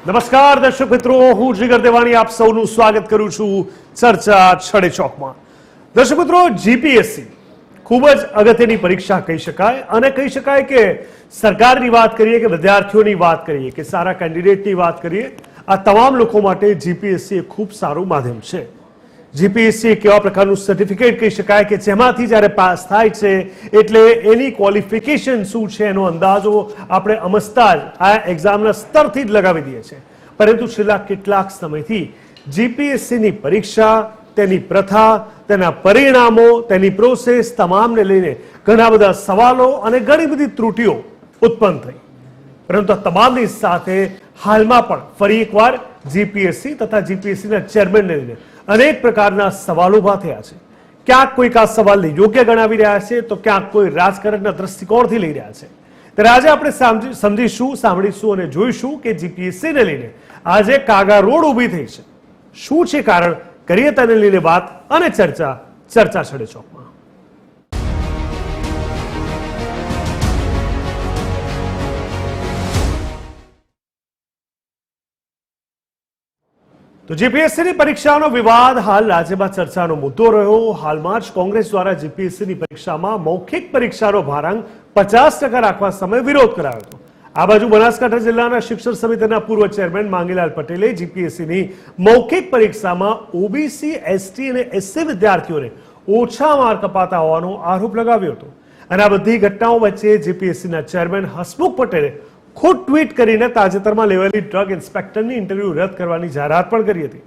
નમસ્કાર દર્શક મિત્રો, હું જીગર દેવાણી આપ સૌનું સ્વાગત કરું છું ચર્ચા છડે ચોકમાં. દર્શક મિત્રો, જીપીએસસી ખૂબ જ અગત્યની પરીક્ષા કહી શકાય અને કહી શકાય કે સરકારની વાત કરીએ કે વિદ્યાર્થીઓની વાત કરીએ કે સારા કેન્ડિડેટની વાત કરીએ, આ તમામ લોકો માટે જીપીએસસી એ ખૂબ સારું માધ્યમ છે. જીપીએસસી એક એવા પ્રકારનું સર્ટિફિકેટ કહી શકાય કે જેમાંથી જ્યારે પાસ થાય છે એટલે એની ક્વોલિફિકેશન શું છે એનો અંદાજો આપણે અમસ્તા જ આ એક્ઝામના સ્તરથી જ લગાવી દઈએ છીએ. પરંતુ છેલ્લા કેટલાક સમયથી જીપીએસસીની પરીક્ષા, તેની પ્રથા, તેના પરિણામો, તેની પ્રોસેસ તમામને લઈને ઘણા બધા સવાલો અને ઘણી બધી ત્રુટિઓ ઉત્પન્ન થઈ. પરંતુ આ તમામની સાથે હાલમાં પણ ફરી એકવાર જીપીએસસી તથા જીપીએસસીના ચેરમેનને લઈને અનેક પ્રકારના સવાલો ઉભા થયા છે. ક્યાંક કોઈક આ સવાલને યોગ્ય ગણાવી રહ્યા છે તો ક્યાંક કોઈ રાજકારણના દ્રષ્ટિકોણથી લઈ રહ્યા છે. ત્યારે આજે આપણે સમજીશું, સાંભળીશું અને જોઈશું કે જીપીએસસીને લઈને આજે કાગા રોડ ઊભી થઈ છે. શું છે કારણ, કરીએ તેને લઈને વાત અને ચર્ચા છડે ચોકમાં. તો જીપીએસસીની પરીક્ષાનો વિવાદ હાલ રાજ્યમાં ચર્ચાનો મુદ્દો રહ્યો. હાલમાં જ કોંગ્રેસ દ્વારા જીપીએસસીની પરીક્ષામાં મૌખિક પરીક્ષાનો ભારાંક 50% રાખવા સામે વિરોધ કરાયો હતો. આ બાજુ બનાસકાંઠા જિલ્લાના શિક્ષણ સમિતિના પૂર્વ ચેરમેન માંગીલાલ પટેલે જીપીએસસીની મૌખિક પરીક્ષામાં ઓબીસી, એસટી અને એસસી વિદ્યાર્થીઓને ઓછા માર્ક અપાતા હોવાનો આરોપ લગાવ્યો હતો. અને આ બધી ઘટનાઓ વચ્ચે જીપીએસસીના ચેરમેન હસમુખ પટેલે ખુદ ટ્વીટ કરીને તાજેતરમાં લેવાયેલી ડ્રગ ઇન્સ્પેક્ટરની ઇન્ટરવ્યુ રદ કરવાની જાહેરાત પણ કરી હતી.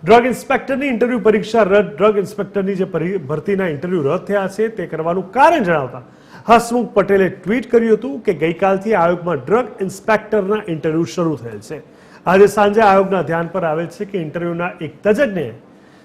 ડ્રગ ઇન્સ્પેક્ટરની ઇન્ટરવ્યુ પરીક્ષા રદ, ડ્રગ ઇન્સ્પેક્ટરની જે ભરતીના ઇન્ટરવ્યુ રદ થયા છે તે કરવાનું કારણ જણાવતા હસમુખ પટેલે ટ્વીટ કર્યું હતું કે ગઈકાલથી આયોગમાં ડ્રગ ઇન્સ્પેક્ટરના ઇન્ટરવ્યુ શરૂ થયેલ છે. આજે સાંજે આયોગના ધ્યાન પર આવેલ છે કે ઇન્ટરવ્યુના એક તજજ્ઞે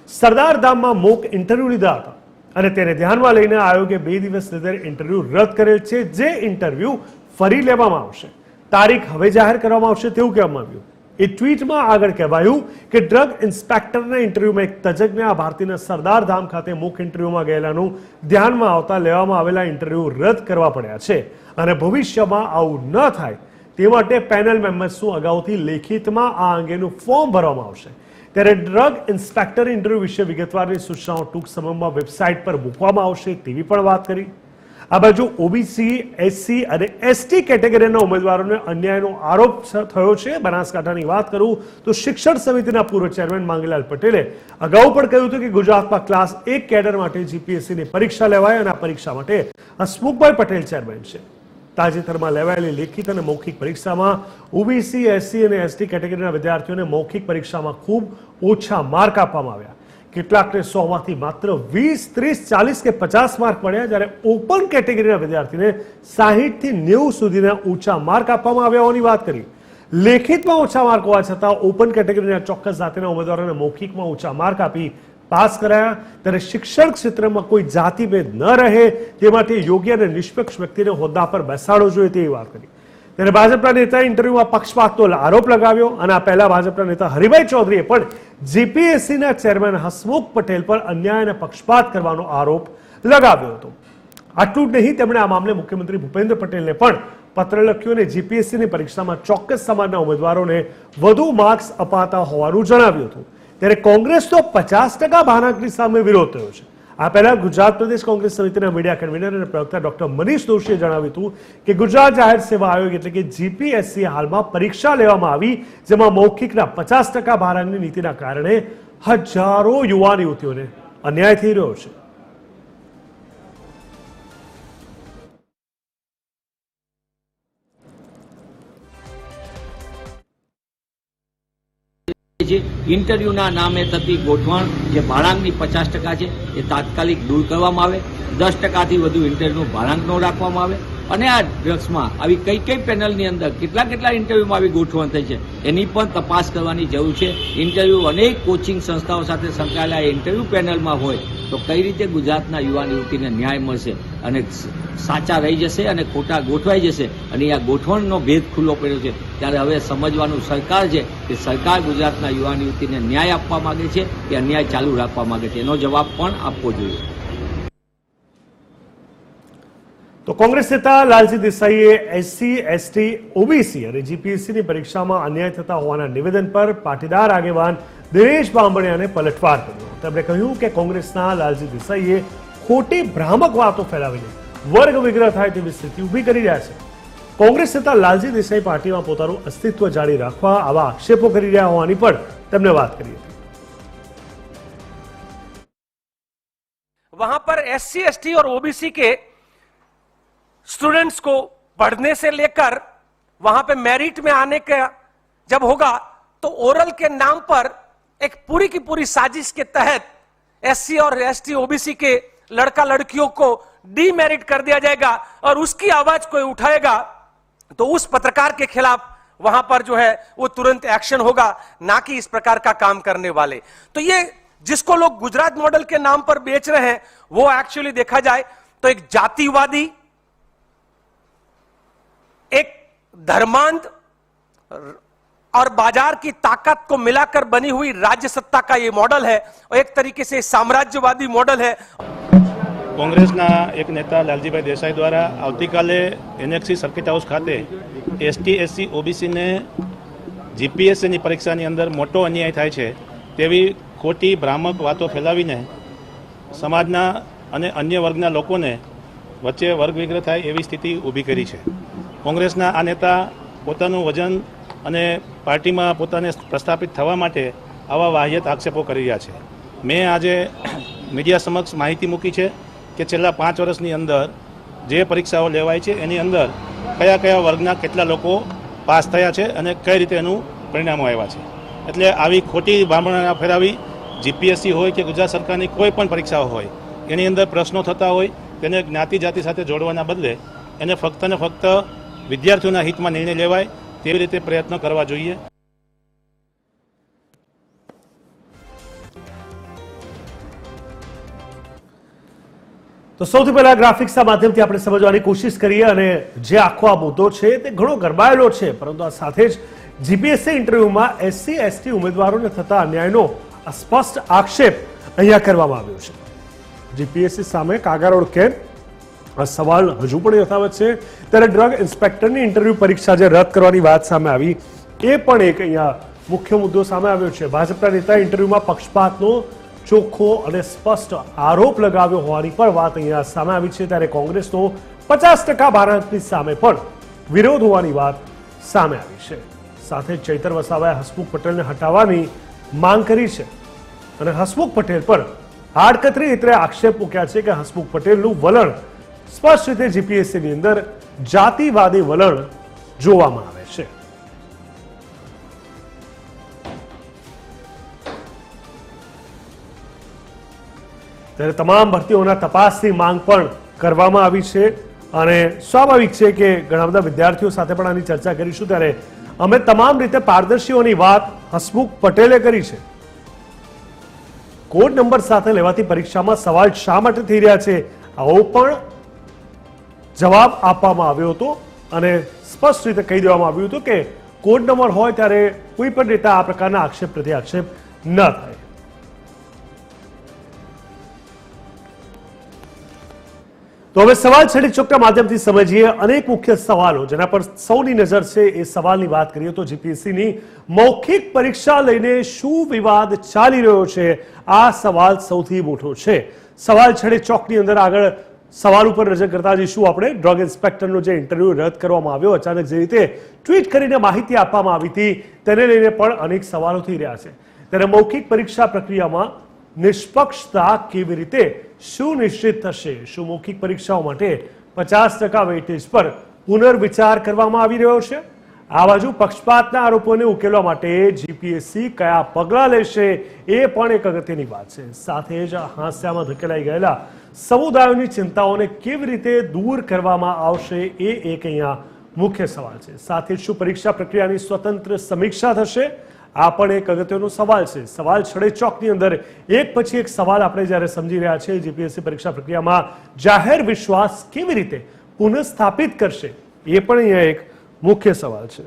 સરદાર ધામમાં મોક ઇન્ટરવ્યુ લીધા હતા અને તેને ધ્યાનમાં લઈને આયોગે 2 દિવસ લીધેલ ઇન્ટરવ્યુ રદ કરેલ છે, જે ઇન્ટરવ્યુ ફરી લેવામાં આવશે. તારીખ હવે જાહેર કરવામાં આવશે તેવું કહેવામાં આવ્યું. એ ટ્વીટમાં આગળ કહેવાયું કે ડ્રગ ઇન્સ્પેક્ટરના ઇન્ટરવ્યુમાં એક તજજ્ઞે આ ભારતીના સરદાર ધામ ખાતે મુખ્ય ઇન્ટરવ્યુમાં ગયેલાનું ધ્યાનમાં આવતા લેવામાં આવેલા ઇન્ટરવ્યુ રદ કરવા પડ્યા છે અને ભવિષ્યમાં આવું ન થાય તે માટે પેનલ મેમ્બર્સનું અગાઉથી લેખિતમાં આ અંગેનું ફોર્મ ભરવામાં આવશે. ત્યારે ડ્રગ ઇન્સ્પેક્ટર ઇન્ટરવ્યુ વિશે વિગતવારની સૂચનાઓ ટૂંક સમયમાં વેબસાઇટ પર મૂકવામાં આવશે તેવી પણ વાત કરી. આ બાજુ ઓબીસી, એસસી અને એસટી કેટેગરીના ઉમેદવારોને અન્યાયનો આરોપ થયો છે. બનાસકાંઠાની વાત કરું તો શિક્ષણ સમિતિના પૂર્વ ચેરમેન માંગીલાલ પટેલે અગાઉ પણ કહ્યું હતું કે ગુજરાતમાં ક્લાસ 1 કેડર માટે જીપીએસસીની પરીક્ષા લેવાય અને આ પરીક્ષા માટે હસમુખભાઈ પટેલ ચેરમેન છે. તાજેતરમાં લેવાયેલી લેખિત અને મૌખિક પરીક્ષામાં ઓબીસી, એસસી અને એસટી કેટેગરીના વિદ્યાર્થીઓને મૌખિક પરીક્ષામાં ખૂબ ઓછા માર્ક આપવામાં આવ્યા. કેટલાકને 100માંથી માત્ર 20, 30, 40 કે 50 માર્ક મળ્યા, જ્યારે ઓપન કેટેગરીના વિદ્યાર્થીને 60 થી 90 સુધીના ઊંચા માર્ક આપવામાં આવ્યા હોવાની વાત કરી. લેખિતમાં ઓછા માર્ક હોવા છતાં ઓપન કેટેગરીના ચોક્કસ જાતિના ઉમેદવારોને મૌખિકમાં ઊંચા માર્ક આપી પાસ કરાયા. ત્યારે શિક્ષણ ક્ષેત્રમાં કોઈ જાતિભેદ ન રહે તે માટે યોગ્ય અને નિષ્પક્ષ વ્યક્તિને હોદ્દા પર બેસાડવો જોઈએ તેવી વાત કરી. ત્યારે ભાજપના નેતાએ ઇન્ટરવ્યુમાં પક્ષપાતનો આરોપ લગાવ્યો અને આ પહેલા ભાજપના નેતા હરિભાઈ ચૌધરીએ પણ જીપીએસસીના ચેરમેન હસમુખ પટેલ પર અન્યાય અને પક્ષપાત કરવાનો આરોપ લગાવ્યો હતો. આટલું જ નહીં, તેમણે આ મામલે મુખ્યમંત્રી ભૂપેન્દ્ર પટેલને પણ પત્ર લખ્યો અને જીપીએસસીની પરીક્ષામાં ચોક્કસ સમાજના ઉમેદવારોને વધુ માર્ક્સ અપાતા હોવાનું જણાવ્યું હતું. ત્યારે કોંગ્રેસ તો 50% ભારાંકની સામે વિરોધ થયો છે. આ પહેલા ગુજરાત પ્રદેશ કોંગ્રેસ સમિતિના મીડિયા કન્વીનર અને પ્રવક્તા ડોક્ટર મનીષ દોશીએ જણાવ્યું હતું કે ગુજરાત જાહેર સેવા આયોગ એટલે કે જીપીએસસી હાલમાં પરીક્ષા લેવામાં આવી, જેમાં મૌખિકના 50% ભારાંકની નીતિના કારણે હજારો યુવાન યુવતીઓને અન્યાય થઈ રહ્યો છે. ઇન્ટરવ્યુના નામે થતી ગોઠવણ જે ભાડાંકની 50% છે એ તાત્કાલિક દૂર કરવામાં આવે. 10%થી વધુ ઇન્ટરવ્યુનું ભાડાંક ન રાખવામાં આવે અને આ ડ્રગ્સમાં આવી કઈ પેનલની અંદર કેટલા ઇન્ટરવ્યુમાં આવી ગોઠવણ થઈ છે એની પણ તપાસ કરવાની જરૂર છે. ઇન્ટરવ્યુ અનેક કોચિંગ સંસ્થાઓ સાથે સંકળાયેલા ઇન્ટરવ્યુ પેનલમાં હોય તો કઈ રીતે ગુજરાતના યુવાન યુવતીને ન્યાય મળશે અને સાચા રહી જશે અને ખોટા ગોઠવાઈ જશે અને આ ગોઠવણનો ભેદ ખુલ્લો પડ્યો છે. ત્યારે હવે સમજવાનું સરકાર છે કે સરકાર ગુજરાતના યુવાન યુવતીને ન્યાય આપવા માંગે છે કે અન્યાય ચાલુ રાખવા માંગે છે, એનો જવાબ પણ આપવો જોઈએ. તો કોંગ્રેસ નેતા લાલજી દેસાઈએ એસસી એસટી ઓબીસી અને જીપીએસસીની પરીક્ષામાં અન્યાય થતા હોવાના નિવેદન પર પાટીદાર આગેવાન દિનેશ બાંભણિયાને પલટવાર કર્યો. તેમણે કહ્યું કે કોંગ્રેસના લાલજી દેસાઈએ ખોટી ભ્રામક વાતો ફેલાવીને વર્ગ વિગ્રહ થાય તેવી સ્થિતિ ઊભી કરી રહ્યા છે. કોંગ્રેસ નેતા લાલજી દેસાઈ પાર્ટીમાં પોતાનું અસ્તિત્વ જાળવી રાખવા આવા આક્ષેપો કરી રહ્યા હોવાની પણ તેમણે વાત કરી હતી. वहां पर एससी एसटी और ओबीसी के स्टूडेंट्स को पढ़ने से लेकर वहां पे मेरिट में आने का जब होगा तो ओरल के नाम पर एक पूरी की पूरी साजिश के तहत एससी और एसटी ओबीसी के लड़का लड़कियों को डीमेरिट कर दिया जाएगा और उसकी आवाज कोई उठाएगा तो उस पत्रकार के खिलाफ वहां पर जो है वो तुरंत एक्शन होगा, ना कि इस प्रकार का काम करने वाले. तो ये जिसको लोग गुजरात मॉडल के नाम पर बेच रहे हैं वो एक्चुअली देखा जाए तो एक जातिवादी, एक धर्मांध और बाजार की ताकत को मिलाकर बनी हुई राज्य सत्ता का ये मॉडल है और एक तरीके से साम्राज्यवादी मॉडल है. કોંગ્રેસના એક નેતા લાલજીભાઈ દેસાઈ દ્વારા આવતીકાલે એનએક્સી સર્કિટ હાઉસ ખાતે એસટી એસસી ઓબીસીને જીપીએસસીની પરીક્ષાની અંદર મોટો અન્યાય થાય છે તેવી ખોટી ભ્રામક વાતો ફેલાવીને સમાજના અને અન્ય વર્ગના લોકોને વચ્ચે વર્ગ વિગ્રહ થાય એવી સ્થિતિ ઊભી કરી છે. કોંગ્રેસના આ નેતા પોતાનું વજન અને પાર્ટીમાં પોતાને પ્રસ્થાપિત થવા માટે આવા વાહિયાત આક્ષેપો કરી રહ્યા છે. મેં આજે મીડિયા સમક્ષ માહિતી મૂકી છે કે છેલ્લા 5 વર્ષની અંદર જે પરીક્ષાઓ લેવાય છે એની અંદર કયા કયા વર્ગના કેટલા લોકો પાસ થયા છે અને કઈ રીતે એનું પરિણામો આવ્યા છે. એટલે આવી ખોટી ભાંભણા ફેરાવી જીપીએસસી હોય કે ગુજરાત સરકારની કોઈ પણ પરીક્ષાઓ હોય એની અંદર પ્રશ્નો થતા હોય તેને જ્ઞાતિ જાતિ સાથે જોડવાના બદલે એને ફક્ત ને ફક્ત વિદ્યાર્થીઓના હિતમાં નિર્ણય લેવાય તેવી રીતે પ્રયત્ન કરવા જોઈએ. તો સૌથી પહેલા ગ્રાફિક્સના માધ્યમથી આપણે સમજવાની કોશિશ કરીએ અને જે આખો આ મુદ્દો છે તે ઘણો ગરમાયેલો છે, પરંતુ આ સાથે જ જીપીએસસી ઇન્ટરવ્યુમાં એસસી એસટી ઉમેદવારોને થતા અન્યાયનો સ્પષ્ટ આક્ષેપ અહીંયા કરવામાં આવ્યો છે. જીપીએસસી સામે કાગારોડ કેમ આ સવાલ હજુ પણ યથાવત છે, ત્યારે ડ્રગ ઇન્સ્પેક્ટરની ઇન્ટરવ્યુ પરીક્ષા જે રદ કરવાની વાત સામે આવી એ પણ એક અહીંયા મુખ્ય મુદ્દો સામે આવ્યો છે. ભાજપના નેતા ઇન્ટરવ્યુમાં પક્ષપાતનો ચોખ્ખો અને સ્પષ્ટ આરોપ લગાવ્યો હોવાની પણ વાત અહીંયા સામે આવી છે. ત્યારે કોંગ્રેસનો 50% ભારાંકની સામે પણ વિરોધ હોવાની વાત સામે આવી છે. સાથે ચૈતર વસાવાએ હસમુખ પટેલને હટાવવાની માંગ કરી છે અને હસમુખ પટેલ પર આડકતરી રીતે આક્ષેપ મૂક્યા છે કે હસમુખ પટેલનું વલણ સ્પષ્ટ રીતે જીપીએસસીની અંદર જાતિવાદી વલણ જોવામાં આવે છે. ત્યારે તમામ ભરતીઓના તપાસની માંગ પણ કરવામાં આવી છે અને સ્વાભાવિક છે કે ઘણા બધા વિદ્યાર્થીઓ સાથે પણ આની ચર્ચા કરીશું. ત્યારે અમે તમામ રીતે પારદર્શીઓની વાત હસમુખ પટેલે કરી છે. કોડ નંબર સાથે લેવાતી પરીક્ષામાં સવાલ શા માટે થઈ રહ્યા છે આવો પણ જવાબ આપવામાં આવ્યો હતો અને સ્પષ્ટ રીતે કહી દેવામાં આવ્યું હતું કે કોડ નંબર હોય ત્યારે કોઈ પણ રીતે આ પ્રકારના આક્ષેપ પ્રત્યે આક્ષેપ ન થાય. તો હવે સવાલ છડી ચોકના માધ્યમથી સમજીએ અનેક મુખ્ય સવાલો જેના પર સૌની નજર છે. એ સવાલની વાત કરીએ તો જીપીએસસીની મૌખિક પરીક્ષા લઈને શું વિવાદ ચાલી રહ્યો છે, આ સવાલ સૌથી મોટો છે. સવાલ છડે ચોકની અંદર આગળ સવાલ ઉપર નજર કરતા જઈશું આપણે. ડ્રગ ઇન્સ્પેક્ટરનો જે ઇન્ટરવ્યુ રદ કરવામાં આવ્યો, અચાનક જે રીતે ટ્વીટ કરીને માહિતી આપવામાં આવી હતી તેને લઈને પણ અનેક સવાલો થઈ રહ્યા છે. ત્યારે મૌખિક પરીક્ષા પ્રક્રિયામાં નિષ્પક્ષતા કેવી રીતે સુનિશ્ચિત થશે? શું મૌખિક પરીક્ષાઓ માટે 50% વેઇટેજ પર પુનર્વિચાર કરવામાં આવી રહ્યો છે? આ બાજુ પક્ષપાતના આરોપોને ઉકેલવા માટે જીપીએસસી કયા પગલાં લેશે એ પણ એક અગત્યની વાત છે. સાથે જ હાંસિયામાં ધકેલાઈ ગયેલા સમુદાયોની ચિંતાઓને કેવી રીતે દૂર કરવામાં આવશે એ એક અહીંયા મુખ્ય સવાલ છે. સાથે જ શું પરીક્ષા પ્રક્રિયાની સ્વતંત્ર સમીક્ષા થશે? આ પણ એક અગત્યનો સવાલ છે. સવાલ છડે ચોકની અંદર એક પછી એક સવાલ આપણે જ્યારે સમજી રહ્યા છીએ. જીપીએસસી પરીક્ષા પ્રક્રિયામાં જાહેર વિશ્વાસ કેવી રીતે પુનઃસ્થાપિત કરશે એ પણ અહીંયા એક મુખ્ય સવાલ છે.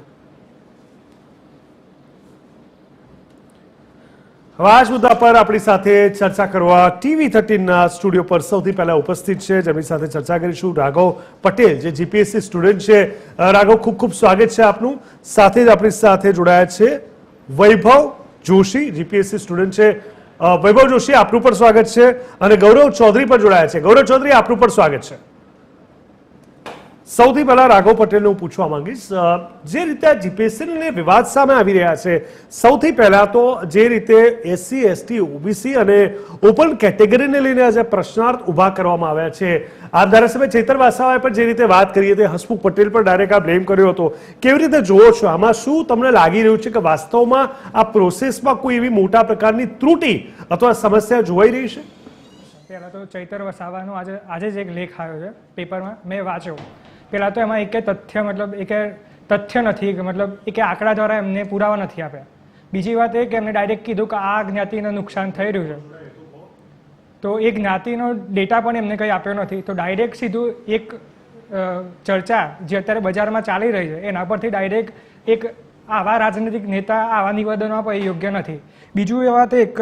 હવે આ જ મુદ્દા પર આપણી સાથે ચર્ચા કરવા TV13 સ્ટુડિયો પર સૌથી પહેલા ઉપસ્થિત છે, જેમની સાથે ચર્ચા કરીશું રાઘવ પટેલ, જે જીપીએસસી સ્ટુડન્ટ છે. રાઘવ, ખૂબ ખૂબ સ્વાગત છે આપનું. સાથે જ આપણી સાથે જોડાયા છે વૈભવ જોશી, જીપીએસસી સ્ટુડન્ટ છે. વૈભવ જોશી, આપનું પણ સ્વાગત છે. અને ગૌરવ ચૌધરી પણ જોડાયા છે. ગૌરવ ચૌધરી, આપનું પણ સ્વાગત છે. સૌથી પહેલા રાઘવ પટેલને હું પૂછવા માંગીશ, જે રીતે આ જીપીએસસીને વિવાદ સામે આવી રહ્યા છે, સૌથી પહેલા તો જે રીતે એસસી, એસટી, ઓબીસી અને ઓપન કેટેગરીને લઈને આજે પ્રશ્નાર્થ ઉભા કરવામાં આવ્યા છે. આ ધારાસભ્ય ચેતર વસાવાએ પણ જે રીતે વાત કરી હતી, હસમુખ પટેલ પણ ડાયરેક્ટ આ બ્લેમ કર્યો હતો. કેવી રીતે જુઓ છો? આમાં શું તમને લાગી રહ્યું છે કે વાસ્તવમાં આ પ્રોસેસમાં કોઈ એવી મોટા પ્રકારની ત્રુટિ અથવા સમસ્યા જોવાઈ રહી છે? પહેલાં તો ચૈતર વસાવાનો આજે જ એક લેખ આવ્યો છે પેપરમાં, મેં વાંચ્યો. પહેલાં તો એમાં એકે તથ્ય તથ્ય નથી, એકે આંકડા દ્વારા એમને પુરાવા નથી આપ્યા. બીજી વાત એ કે એમને ડાયરેક્ટ કીધું કે આ જ્ઞાતિને નુકસાન થઈ રહ્યું છે, તો એ જ્ઞાતિનો ડેટા પણ એમને કંઈ આપ્યો નથી. તો ડાયરેક્ટ સીધું એક ચર્ચા જે અત્યારે બજારમાં ચાલી રહી છે એના પરથી ડાયરેક્ટ એક આવા રાજનૈતિક નેતા આવા નિવેદનો આપે એ યોગ્ય નથી. બીજું એ વાત એક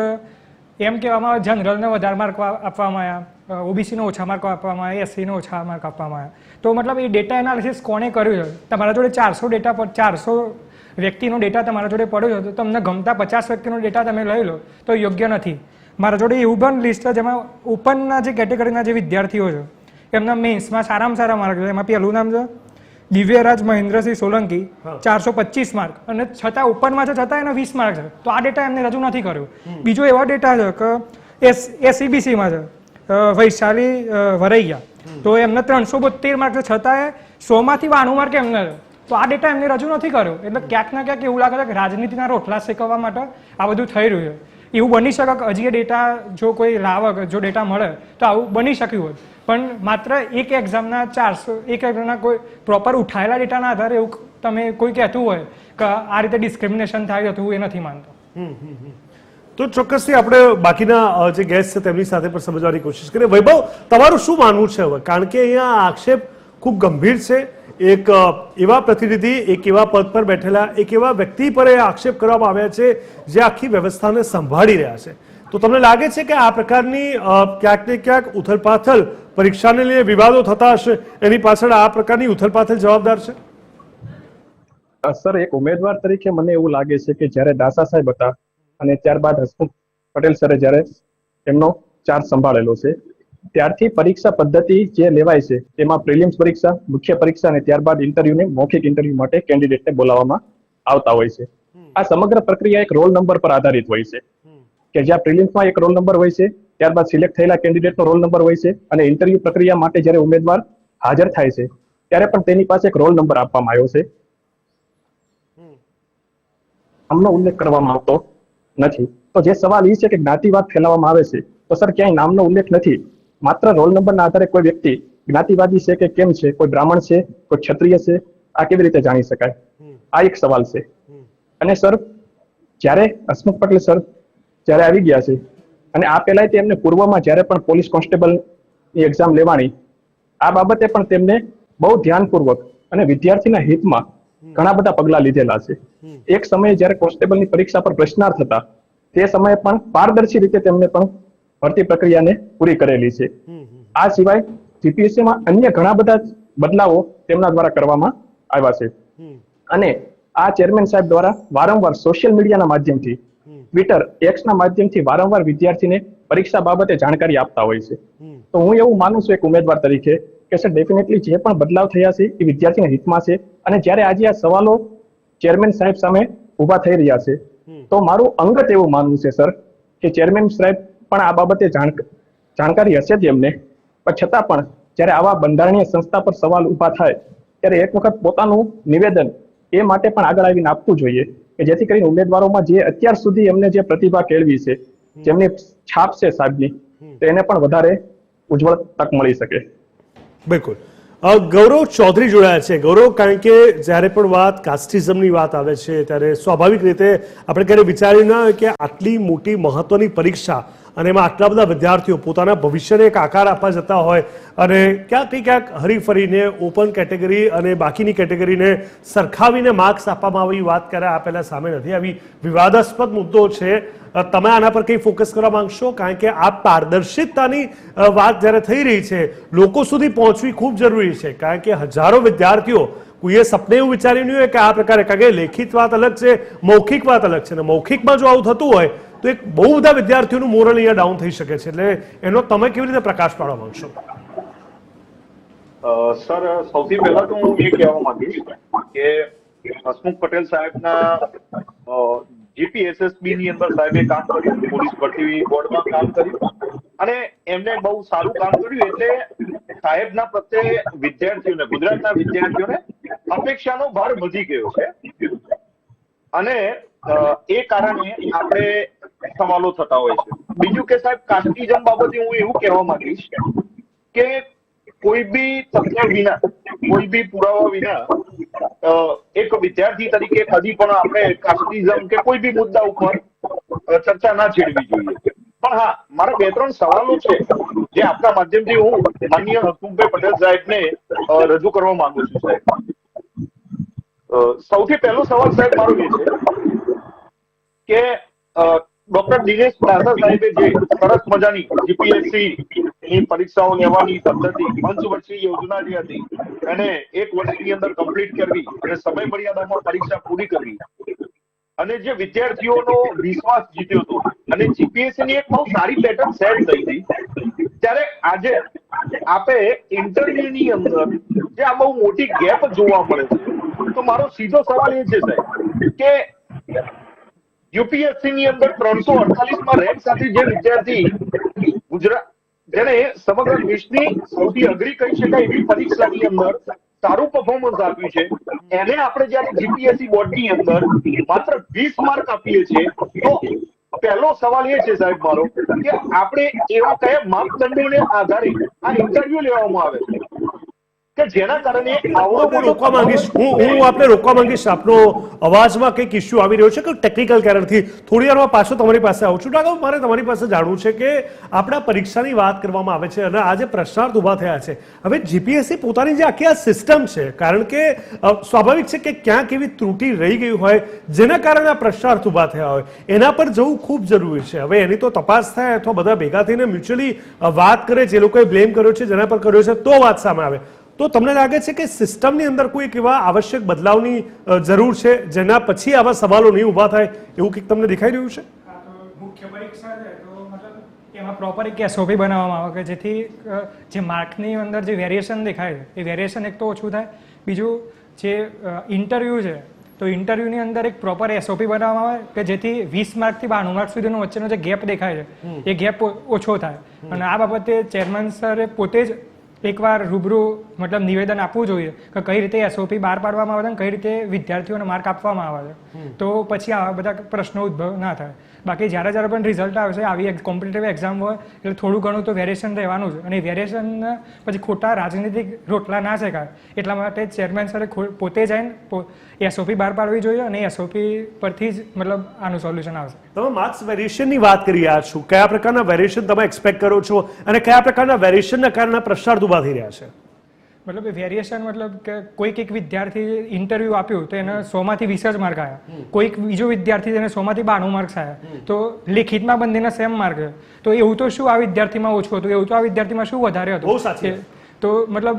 એમ કહેવામાં આવે જનરલને વધારે માર્ક આપવામાં આવ્યા, ઓબીસીને ઓછા માર્ક આપવામાં આવ્યા, એસસીને ઓછા માર્ક આપવામાં આવ્યા. તો મતલબ એ ડેટા એનાલિસિસ કોણે કર્યું છે? તમારા જોડે 400 વ્યક્તિનો ડેટા તમારા જોડે પડ્યો છે, તો તમને ગમતા 50 વ્યક્તિનો ડેટા તમે લઈ લો તો યોગ્ય નથી. મારા જોડે એવું પણ લિસ્ટ છે જેમાં ઓપનના જે કેટેગરીના જે વિદ્યાર્થીઓ છે એમના મેન્સમાં સારામાં સારા માર્ક છે. એમાં પહેલું નામ છે દિવ્યરાજ મહેન્દ્રસિંહ સોલંકી, 425 માર્ક, અને છતાં ઓપનમાં છે છતાં એના 20 માર્ક છે. તો આ ડેટા એમને રજૂ નથી કર્યો. બીજો એવો ડેટા છે કે એસસીબીસીમાં છે વૈશાલી વરૈયા, તો એમને 372 માર્ક છે, છતાં 100માંથી 92 માર્ક એમને છે. તો આ ડેટા એમને રજૂ નથી કર્યો. એટલે ક્યાંક ના ક્યાંક એવું લાગે છે કે રાજનીતિના રોટલા શેકવવા માટે આ બધું થઈ રહ્યું છે. એવું બની શકે કે હજી એ ડેટા જો કોઈ લાવે, જો ડેટા મળે તો આવું બની શક્યું હોત. પણ માત્ર એક એક્ઝામના 400 એક્ઝામના કોઈ પ્રોપર ઉઠાયેલા ડેટાના આધારે એવું તમે કોઈ કહેતું હોય કે આ રીતે ડિસ્ક્રિમિનેશન થાય હતું, એ નથી માનતો. તો ચોક્કસથી આપણે બાકીના જે ગેસ્ટ છે તેમની સાથે પણ સમજવાની કોશિશ કરીએ. વૈભવ, તમારું શું માનવું છે હવે? કારણ કે અહીંયા આક્ષેપ ખૂબ ગંભીર છે. એક એવા પ્રતિનિધિ, એક એવા પદ પર બેઠેલા એક એવા વ્યક્તિ પર આક્ષેપ કરવામાં આવ્યા છે જે આખી વ્યવસ્થાને સંભાળી રહ્યા છે. તો તમને લાગે છે કે આ પ્રકારની ક્યાંક ને ક્યાંક ઉથલપાથલ, પરીક્ષાને લઈને વિવાદો થતા હશે, એની પાછળ આ પ્રકારની ઉથલપાથલ જવાબદાર છે? સર, એક ઉમેદવાર તરીકે મને એવું લાગે છે કે જ્યારે દાસા સાહેબ હતા અને ત્યારબાદ હસમુખ પટેલ સરે જ્યારે એમનો ચાર્જ સંભાળેલો છે, ત્યારથી પરીક્ષા પદ્ધતિ જે લેવાય છે તેમાં પ્રિલિમ્સ પરીક્ષા, મુખ્ય પરીક્ષા અને ત્યારબાદ ઇન્ટરવ્યુને, મૌખિક ઇન્ટરવ્યુ માટે કેન્ડિડેટને બોલાવવામાં આવતા હોય છે. આ સમગ્ર પ્રક્રિયા એક રોલ નંબર પર આધારિત હોય છે કે જ્યાં પ્રિલિમ્સમાં એક રોલ નંબર હોય છે, ત્યારબાદ સિલેક્ટ થયેલા કેન્ડિડેટનો રોલ નંબર હોય છે, અને ઇન્ટરવ્યુ પ્રક્રિયા માટે જ્યારે ઉમેદવાર હાજર થાય છે ત્યારે પણ તેની પાસે એક રોલ નંબર આપવામાં આવ્યો છે. આમનો ઉલ્લેખ કરવામાં આવતો નથી. તો જે સવાલ એ છે કે જ્ઞાતિવાદ ફેલાવવામાં આવે છે, તો સર ક્યાંય નામનો ઉલ્લેખ નથી. માત્ર રોલ નંબરના આધારે કોઈ વ્યક્તિ જ્ઞાતિવાદી છે કે કેમ છે, કોઈ બ્રાહ્મણ છે, કોઈ ક્ષત્રિય છે, આ કેવી રીતે જાણી શકાય? આ એક સવાલ છે. અને સર, જ્યારે હસમુખ પટેલ સર જ્યારે આવી ગયા છે, અને આ પહેલા તેમને પૂર્વમાં જ્યારે પણ પોલીસ કોન્સ્ટેબલની એક્ઝામ લેવાની, આ બાબતે પણ તેમને બહુ ધ્યાનપૂર્વક અને વિદ્યાર્થીના હિતમાં ઘણા બધા પગલા લીધેલા છે. એક સમયે જ્યારે કોન્સ્ટેબલની પરીક્ષા પર પ્રશ્નાર્થ હતા, તે સમયે પણ પારદર્શી રીતે તેમને પણ ભરતી પ્રક્રિયાને પૂરી કરેલી છે. આ સિવાય જીપીએસસીમાં અન્ય ઘણા બધા બદલાવો તેમના દ્વારા કરવામાં આવ્યા છે. અને આ ચેરમેન સાહેબ દ્વારા વારંવાર સોશિયલ મીડિયાના માધ્યમથી, ટ્વિટર, એક્સના માધ્યમથી વારંવાર વિદ્યાર્થીને પરીક્ષા બાબતે જાણકારી આપતા હોય છે. તો હું એવું માનું છું એક ઉમેદવાર તરીકે કે સર, ડેફિનેટલી જે પણ બદલાવ થયા છે એ વિદ્યાર્થીના હિતમાં છે. અને જ્યારે આજે આ સવાલો ચેરમેન સાહેબ સામે ઉભા થઈ રહ્યા છે, તો મારું અંગત એવું માનવું છે સર કે ચેરમેન સાહેબ પણ આ બાબતે જાણકારી હશે જ એમને, પણ છતાં પણ જ્યારે આવા બંધારણીય સંસ્થા પર સવાલ ઉભા થાય ત્યારે એક વખત પોતાનું નિવેદન એ માટે પણ આગળ આવીને આપવું જોઈએ કે જેથી કરીને ઉમેદવારોમાં જે અત્યાર સુધી એમને જે પ્રતિભા કેળવી છે, જેમની છાપ છે સાહેબની, તો એને પણ વધારે ઉજ્જવળ તક મળી શકે. બિલકુલ. ગૌરવ ચૌધરી જોડાયા છે. ગૌરવ, કારણ કે જ્યારે પણ વાત કાસ્ટિઝમની વાત આવે છે ત્યારે સ્વાભાવિક રીતે આપણે ક્યારે વિચાર્યું ના કે આટલી મોટી મહત્વની પરીક્ષા અને એમાં આટલા બધા વિદ્યાર્થીઓ પોતાના ભવિષ્યને એક આકાર આપવા જતા હોય અને ક્યાંક હરીફરીને ઓપન કેટેગરી અને બાકીની કેટેગરીને સરખાવીને માર્ક્સ આપવામાં આવી વાત ક્યારે આ પહેલા સામે નથી આવી. વિવાદાસ્પદ મુદ્દો છે. તમે આના પર કંઈ ફોકસ કરવા માંગશો? કારણ કે આ પારદર્શિતાની વાત જ્યારે થઈ રહી છે, લોકો સુધી પહોંચવી ખૂબ જરૂરી છે. કારણ કે હજારો વિદ્યાર્થીઓ, કોઈએ સપને એવું વિચાર્યું નહીં હોય કે આ પ્રકારે, કારણ કે લેખિત વાત અલગ છે, મૌખિક વાત અલગ છે, અને મૌખિકમાં જો આવું થતું હોય તો એક બહુ બધા વિદ્યાર્થીઓનું મોરલ અહીંયા ડાઉન થઈ શકે છે. એટલે એનો તમે કેવી રીતે પ્રકાશ પાડવા માંગશો? સર, સૌથી પહેલા તો હું એ કહેવા માંગીશ કે હસમુખ પટેલ સાહેબના જીપીએસએસબી ની અંદર સાહેબે કામ કર્યું, પોલીસ ભરતી બોર્ડમાં કામ કર્યું અને એમને બહુ સારું કામ કર્યું. એટલે સાહેબના પ્રત્યે વિદ્યાર્થીઓને, ગુજરાતના વિદ્યાર્થીઓને અપેક્ષાનો ભાર વધી ગયો છે અને એ કારણે આપણે સવાલો થતા હોય છે. બીજું કે સાહેબ, કાસ્ટિઝમ બાબતે હું એવું કહેવા માંગીશ કે કોઈ બી તથ્ય વિના, કોઈ બી પુરાવા વિના એક વિદ્યાર્થી તરીકે કદી પણ આપણે કાસ્ટિઝમ કે કોઈ બી મુદ્દા ઉપર ચર્ચા ના છેડવી જોઈએ. પણ હા, મારા 2-3 સવાલો છે જે આપના માધ્યમથી હું માનનીય હસમુખભાઈ પટેલ સાહેબને રજૂ કરવા માંગુ છું. સાહેબ, સૌથી પહેલો સવાલ સાહેબ મારો એ છે કે ડોક્ટર દિનેશ દાસા સાહેબે જે સરસ મજાની જીપીએસસી ની પરીક્ષાઓ લેવાની પદ્ધતિ, પંચવર્ષીય યોજના જે હતી એને 1 વર્ષની અંદર કમ્પ્લીટ કરવી અને સમય મર્યાદામાં પરીક્ષા પૂરી કરવી અને જે વિદ્યાર્થીઓનો વિશ્વાસ જીત્યો હતો અને જીપીએસસી ની એક બહુ સારી પેટર્ન સેટ થઈ હતી, ત્યારે આજે આપે ઇન્ટરવ્યુ ની અંદર જે આ બહુ મોટી ગેપ જોવા મળે છે, તો મારો સીધો સવાલ એ છે સાહેબ કે યુપીએસસી ની અંદર 348 માં રેન્ક સાથે જે વિદ્યાર્થી ગુજરાત, જેને સમગ્ર દેશની સૌથી અઘરી કહી શકાય એવી પરીક્ષાની અંદર સારું પરફોર્મન્સ આપ્યું છે, એને આપણે જયારે જીપીએસસી બોર્ડની અંદર માત્ર 20 માર્ક આપીએ છીએ, તો પહેલો સવાલ એ છે સાહેબ મારો કે આપણે એવા કયા માપદંડોને આધારે આ ઇન્ટરવ્યુ લેવામાં આવે છે કે જેના કારણે રોકવા માંગીશ, હું આપને રોકવા માંગીશ. આપનો અવાજમાં કંઈક ઇસ્યુ આવી રહ્યો છે કે ટેકનિકલ કારણથી. થોડી વારમાં પાછો તમારી પાસે આવું છું. ડાગો, મારે તમારી પાસે જાણવું છે કે આપણા પરીક્ષાની વાત કરવામાં આવે છે અને આજે પ્રશ્નાર્થ ઉભા થયા છે. હવે જીપીએસસી પોતાની જે આખી આ સિસ્ટમ છે, કારણ કે સ્વાભાવિક છે કે ક્યાંક એવી ત્રુટિ રહી ગઈ હોય જેના કારણે આ પ્રશ્નાર્થ ઉભા થયા હોય, એના પર જવું ખૂબ જરૂરી છે. હવે એની તો તપાસ થાય અથવા બધા ભેગા થઈને મ્યુચ્યુઅલી વાત કરે, જે લોકોએ બ્લેમ કર્યો છે, જેના પર કર્યો છે, તો વાત સામે આવે. તો તમને લાગે છે કે સિસ્ટમની અંદર કોઈક એવા આવશ્યક બદલાવની જરૂર છે જેના પછી આવા સવાલો નહીં ઉભા થાય, એવું કંઈક તમને દેખાઈ રહ્યું છે? મુખ્ય પરીક્ષા છે તો મતલબ એમાં પ્રોપર એક એસઓપી બનાવવામાં આવે કે જેથી જે માર્કની અંદર જે વેરિએશન દેખાય છે એ વેરિએશન એક તો ઓછું થાય. બીજું જે ઇન્ટરવ્યૂ છે તો ઇન્ટરવ્યૂની અંદર એક પ્રોપર એસઓપી બનાવવામાં આવે કે જેથી 20 માર્કથી 92 માર્ક સુધીનો વચ્ચેનો જે ગેપ દેખાય છે એ ગેપ ઓછો થાય. અને આ બાબતે ચેરમેન સરે પોતે જ એકવાર રૂબરૂ મતલબ નિવેદન આપવું જોઈએ કે કઈ રીતે એસઓપી બહાર પાડવામાં આવે છે અને કઈ રીતે વિદ્યાર્થીઓને માર્ક આપવામાં આવે છે, તો પછી આવા બધા પ્રશ્નો ઉદ્ભવ ના થાય. બાકી જ્યારે જ્યારે પણ રિઝલ્ટ આવશે, આવી કોમ્પિટિટિવ એક્ઝામ હોય એટલે થોડું ઘણું તો વેરિએશન રહેવાનું જ, અને વેરિએશન પછી ખોટા રાજનીતિક રોટલા ના શેકાય એટલા માટે ચેરમેન સરે પોતે જઈને એસઓપી બહાર પાડવી જોઈએ અને એસઓપી પરથી જ મતલબ આનું સોલ્યુશન આવશે. તમે માર્ક્સ વેરિએશનની વાત કરી રહ્યા છો, કયા પ્રકારના વેરિએશન તમે એક્સપેક્ટ કરો છો અને કયા પ્રકારના વેરિએશનના કારણે પ્રશ્નાર્થ ઉભા થઈ રહ્યા છે? મતલબ વેરિએશન મતલબ કે કોઈક એક વિદ્યાર્થી ઇન્ટરવ્યુ આપ્યું તો એને 100 માંથી 20 જ માર્ક આવ્યા, કોઈક બીજો વિદ્યાર્થી એને 100 માંથી 92 માર્ક્સ આવ્યા, તો લેખિતમાં બંનેના સેમ માર્ક, તો એવું તો શું આ વિદ્યાર્થીમાં ઓછું હતું, એવું તો આ વિદ્યાર્થીમાં શું વધારે હતું? બહુ સાચી. તો મતલબ